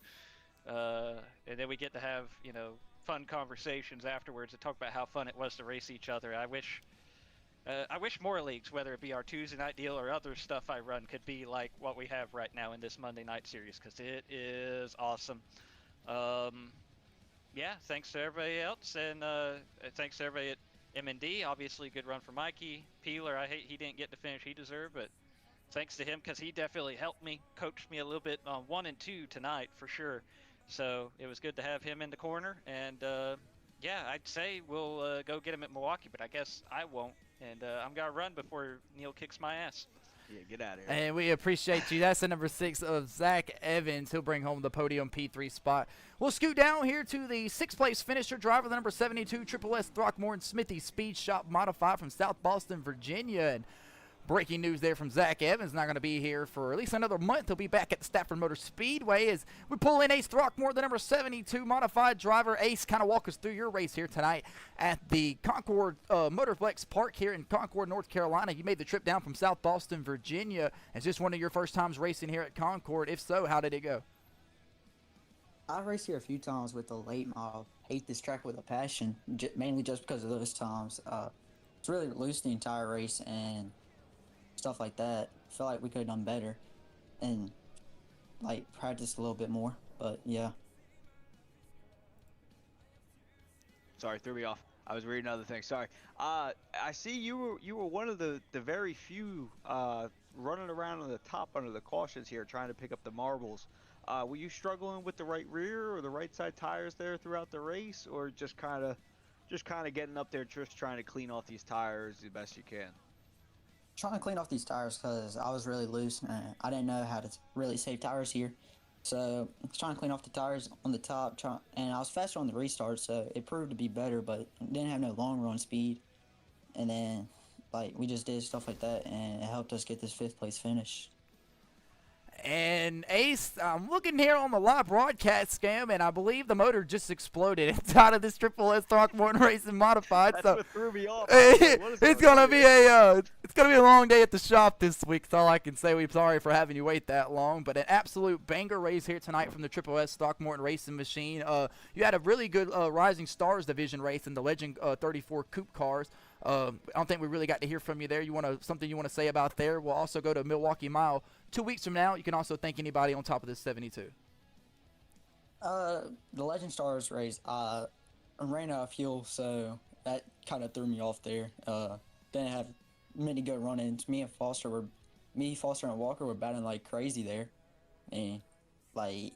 Speaker 7: then we get to have, you know, fun conversations afterwards to talk about how fun it was to race each other. I wish more leagues, whether it be our Tuesday night deal or other stuff I run, could be like what we have right now in this Monday night series, because it is awesome. Yeah, thanks to everybody else, and thanks to everybody at M&D. Obviously, good run for Mikey. Peeler, I hate he didn't get to finish he deserved, but thanks to him, because he definitely helped me, coached me a little bit on 1 and 2 tonight for sure. So it was good to have him in the corner, and yeah, I'd say we'll go get him at Milwaukee, but I guess I won't, and I'm gonna run before Neil kicks my ass.
Speaker 4: Yeah, get out of here.
Speaker 3: And we appreciate you. That's the number 6 of Zach Evans. He'll bring home the podium P3 spot. We'll scoot down here to the 6th place finisher, driver the number 72 Triple S Throckmorton Smithy Speed Shop Modified from South Boston, Virginia. And breaking news there from Zach Evans, not going to be here for at least another month. He'll be back at the Stafford Motor Speedway as we pull in Ace Throckmorton, the number 72 modified driver. Ace, kind of walk us through your race here tonight at the Concord Motorflex Park here in Concord, North Carolina. You made the trip down from South Boston, Virginia. Is this one of your first times racing here at Concord? If so, how did it go?
Speaker 8: I've raced here a few times with the late model. Hate this track with a passion, mainly just because of those times. It's really loose the entire race and stuff like that. Feel like we could have done better and like practice a little bit more, but yeah.
Speaker 4: Sorry, threw me off. I was reading other things. Sorry. I see you were one of the very few running around on the top under the cautions here trying to pick up the marbles. Were you struggling with the right rear or the right side tires there throughout the race, or just kind of getting up there, just trying to clean off these tires the best you can?
Speaker 8: Trying to clean off these tires because I was really loose and I didn't know how to really save tires here. So I was trying to clean off the tires on the top, and I was faster on the restart, so it proved to be better, but didn't have no long run speed. And then like we just did stuff like that, and it helped us get this 5th place finish.
Speaker 3: And Ace, I'm looking here on the live broadcast scam, and I believe the motor just exploded inside of this Triple S Throckmorton Racing Modified.
Speaker 4: That's
Speaker 3: so
Speaker 4: what threw me off.
Speaker 3: it's gonna be a long day at the shop this week. That's all I can say. We're sorry for having you wait that long, but an absolute banger race here tonight from the Triple S Throckmorton Racing machine. You had a really good Rising Stars division race in the Legend 34 Coupe cars. I don't think we really got to hear from you there. Something you want to say about there? We'll also go to Milwaukee Mile 2 weeks from now. You can also thank anybody on top of this 72.
Speaker 8: The Legend Stars race, I ran out of fuel, so that kind of threw me off there. Didn't have many good run-ins. Me, Foster, and Walker were battling like crazy there, and like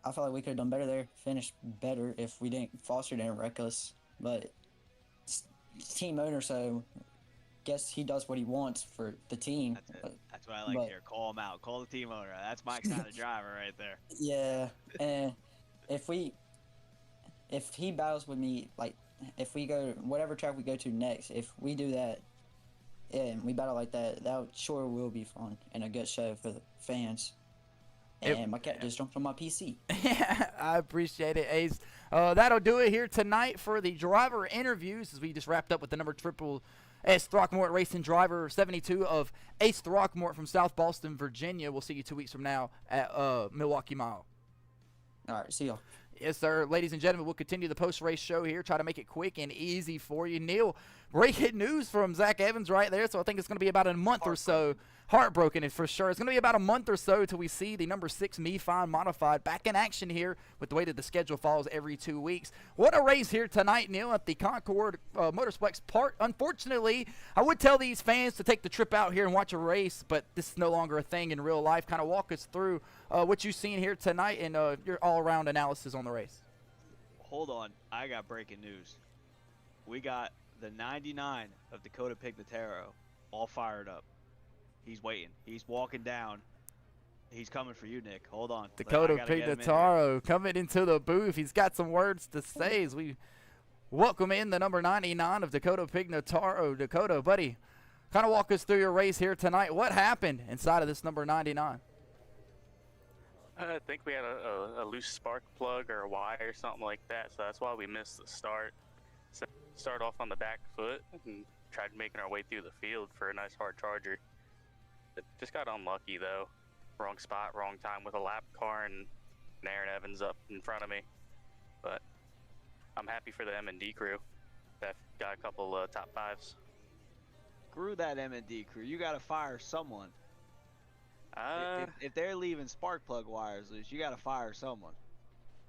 Speaker 8: I felt like we could have done better there. Finished better if Foster didn't wreck us, but it's team owner, so guess he does what he wants for the team.
Speaker 4: That's it. That's what I like to hear. Call him out. Call the team owner. That's my kind of driver right there.
Speaker 8: Yeah, and if he battles with me, like if we go whatever track we go to next, if we do that and we battle like that, that sure will be fun and a good show for the fans. And my cat just jumped on my PC.
Speaker 3: I appreciate it, Ace. That'll do it here tonight for the driver interviews, as we just wrapped up with the number Triple S Throckmorton Racing driver 72 of Ace Throckmorton from South Boston, Virginia. We'll see you 2 weeks from now at Milwaukee Mile.
Speaker 8: All right, see y'all.
Speaker 3: Yes, sir. Ladies and gentlemen, we'll continue the post-race show here. Try to make it quick and easy for you. Neil, breaking news from Zach Evans right there, so I think it's going to be about a month or so. Heartbroken, for sure. It's going to be about a month or so till we see the number 6 Me-Fine Modified back in action here with the way that the schedule falls every 2 weeks. What a race here tonight, Neil, at the Concord Motorsplex Park. Unfortunately, I would tell these fans to take the trip out here and watch a race, but this is no longer a thing in real life. Kind of walk us through what you've seen here tonight and your all-around analysis on the race.
Speaker 4: Hold on. I got breaking news. We got the 99 of Dakota Pignataro all fired up. He's waiting. He's walking down. He's coming for you, Nick. Hold on.
Speaker 3: Dakota Pignataro coming into the booth. He's got some words to say as we welcome in the number 99 of Dakota Pignataro. Dakota, buddy, kind of walk us through your race here tonight. What happened inside of this number 99?
Speaker 9: I think we had a loose spark plug or a wire or something like that, so that's why we missed the start. So start off on the back foot and tried making our way through the field for a nice hard charger. It just got unlucky though. Wrong spot, wrong time with a lap car and Aaron Evans up in front of me. But I'm happy for the M&D crew that got a couple top fives.
Speaker 4: Screw that M&D crew. You got to fire someone. If they're leaving spark plug wires loose, you got to fire someone.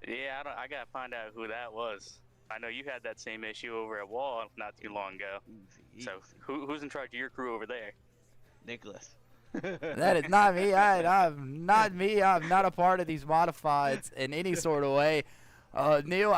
Speaker 9: Yeah, I gotta find out who that was. I know you had that same issue over at Wall not too long ago.
Speaker 4: Easy.
Speaker 9: So who's in charge of your crew over there?
Speaker 4: Nicholas.
Speaker 3: That is not me. I'm not me. I'm not a part of these modifieds in any sort of way. Neil,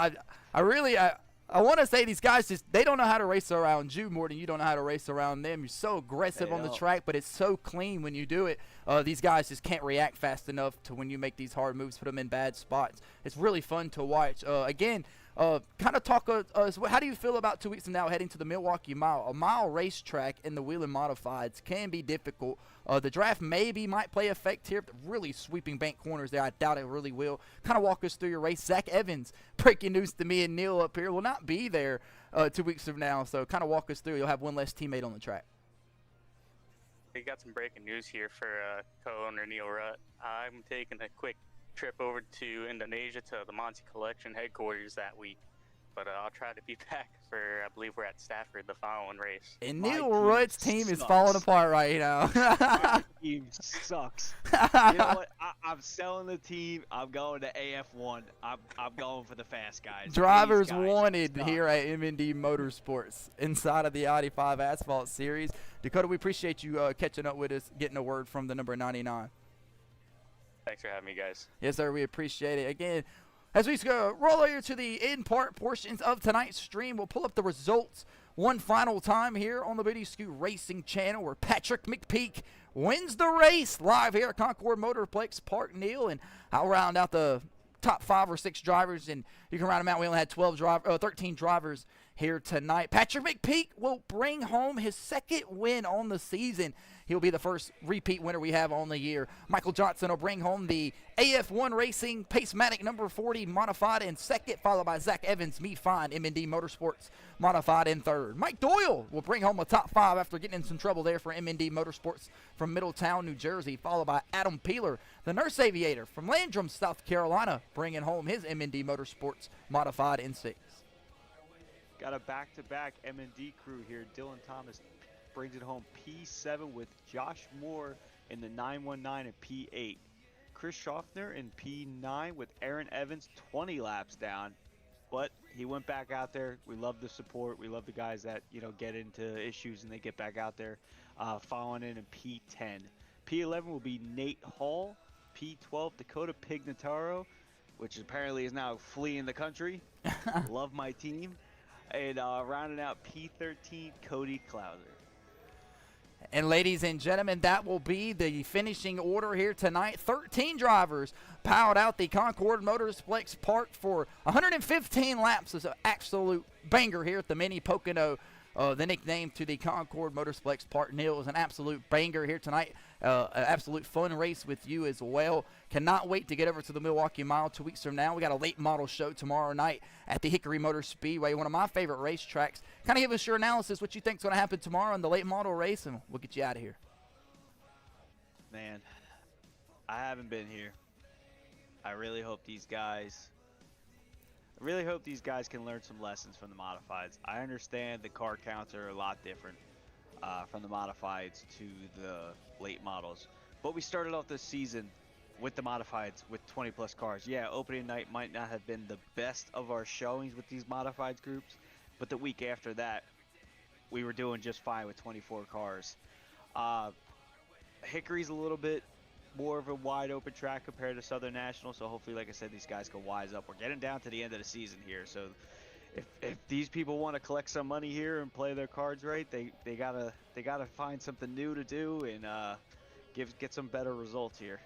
Speaker 3: I want to say these guys they don't know how to race around you more than you don't know how to race around them. You're so aggressive on the track, but it's so clean when you do it. These guys just can't react fast enough to when you make these hard moves, put them in bad spots. It's really fun to watch. Again, kind of talk, how do you feel about 2 weeks from now heading to the Milwaukee Mile? A mile racetrack in the WHELEN Modifieds can be difficult. The draft might play effect here, but really sweeping bank corners there. I doubt it really will. Kind of walk us through your race. Zach Evans, breaking news to me and Neil up here, will not be there 2 weeks from now. So kind of walk us through. You'll have one less teammate on the track.
Speaker 9: We got some breaking news here for co-owner Neil Rutt. I'm taking a quick trip over to Indonesia to the Monty Collection headquarters that week. But I'll try to be back for, I believe we're at Stafford the following race.
Speaker 3: And Neil Rutt's team is falling apart right now.
Speaker 4: My team sucks. You know what? I'm selling the team. I'm going to AF1. I'm going for the fast guys.
Speaker 3: Drivers
Speaker 4: These guys
Speaker 3: wanted
Speaker 4: suck.
Speaker 3: here at M&D Motorsports inside of the I-85 Asphalt Series. Dakota, we appreciate you catching up with us, getting a word from the number 99.
Speaker 9: Thanks for having me, guys.
Speaker 3: Yes, sir. We appreciate it. Again, as we roll here to the in-part portions of tonight's stream, we'll pull up the results one final time here on the Booty Scoot Racing channel, where Patrick McPeak wins the race live here at Concord Motorplex Park, Neil. And I'll round out the top 5 or 6 drivers, and you can round them out. We only had 13 drivers here tonight. Patrick McPeak will bring home his second win on the season. He'll be the first repeat winner we have on the year. Michael Johnson will bring home the AF1 Racing Pacematic number 40 modified in second, followed by Zach Evans, Me Fine, M&D Motorsports modified in third. Mike Doyle will bring home a top 5 after getting in some trouble there for M&D Motorsports from Middletown, New Jersey, followed by Adam Peeler, the Nurse Aviator from Landrum, South Carolina, bringing home his M&D Motorsports modified in 6.
Speaker 4: Got a back-to-back M&D crew here. Dylan Thomas brings it home P7 with Josh Moore in the 919 and P8. Chris Schaffner in P9 with Aaron Evans 20 laps down. But he went back out there. We love the support. We love the guys that, get into issues and they get back out there. Following in P10. P11 will be Nate Hall. P12, Dakota Pignataro, which apparently is now fleeing the country. Love my team. And rounding out P13, Cody Clouser.
Speaker 3: And ladies and gentlemen, that will be the finishing order here tonight. 13 drivers piled out the Concord Motorsplex Park for 115 laps. It's an absolute banger here at the Mini Pocono. The nickname to the Concord Motorsplex Park. Neil, is an absolute banger here tonight. An absolute fun race with you as well. Cannot wait to get over to the Milwaukee Mile 2 weeks from now. We got a late model show tomorrow night at the Hickory Motor Speedway, one of my favorite racetracks. Kind of give us your analysis, what you think is going to happen tomorrow in the late model race, and we'll get you out of here.
Speaker 4: Man, I haven't been here. I really hope these guys can learn some lessons from the modifieds. I understand the car counts are a lot different from the modifieds to the late models. But we started off this season with the modifieds with 20 plus cars. Yeah, opening night might not have been the best of our showings with these modifieds groups, but the week after that, we were doing just fine with 24 cars. Hickory's a little bit more of a wide open track compared to Southern National, so hopefully, like I said, these guys can wise up. We're getting down to the end of the season here, so if these people want to collect some money here and play their cards right, they gotta find something new to do and get some better results here.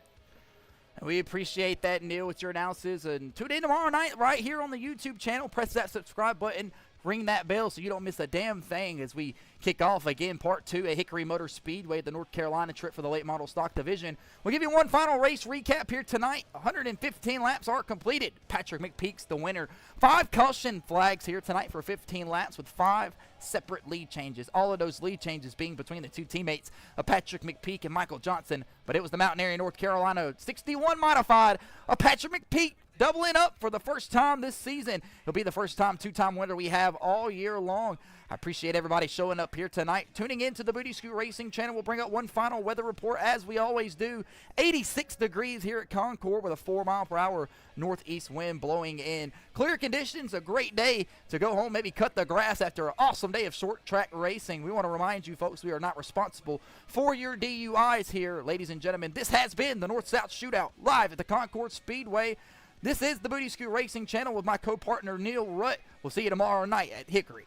Speaker 3: We appreciate that, Neil, with your analysis. And tune in tomorrow night right here on the YouTube channel. Press that subscribe button. Ring that bell so you don't miss a damn thing as we kick off again part 2 at Hickory Motor Speedway, the North Carolina trip for the late model stock division. We'll give you one final race recap here tonight. 115 laps are completed. Patrick McPeak's the winner. 5 caution flags here tonight for 15 laps with 5 separate lead changes. All of those lead changes being between the 2 teammates of Patrick McPeak and Michael Johnson. But it was the Mountain Area North Carolina 61 modified of Patrick McPeak doubling up for the first time this season. He'll be the first time two-time winner we have all year long. I appreciate everybody showing up here tonight. Tuning in to the Booty Scoot Racing channel. We'll bring up one final weather report as we always do. 86 degrees here at Concord with a 4-mile-per-hour northeast wind blowing in. Clear conditions, a great day to go home, maybe cut the grass after an awesome day of short track racing. We want to remind you folks, we are not responsible for your DUIs here. Ladies and gentlemen, this has been the North-South Shootout live at the Concord Speedway. This is the Booty Scoot Racing channel with my co-partner Neil Rutt. We'll see you tomorrow night at Hickory.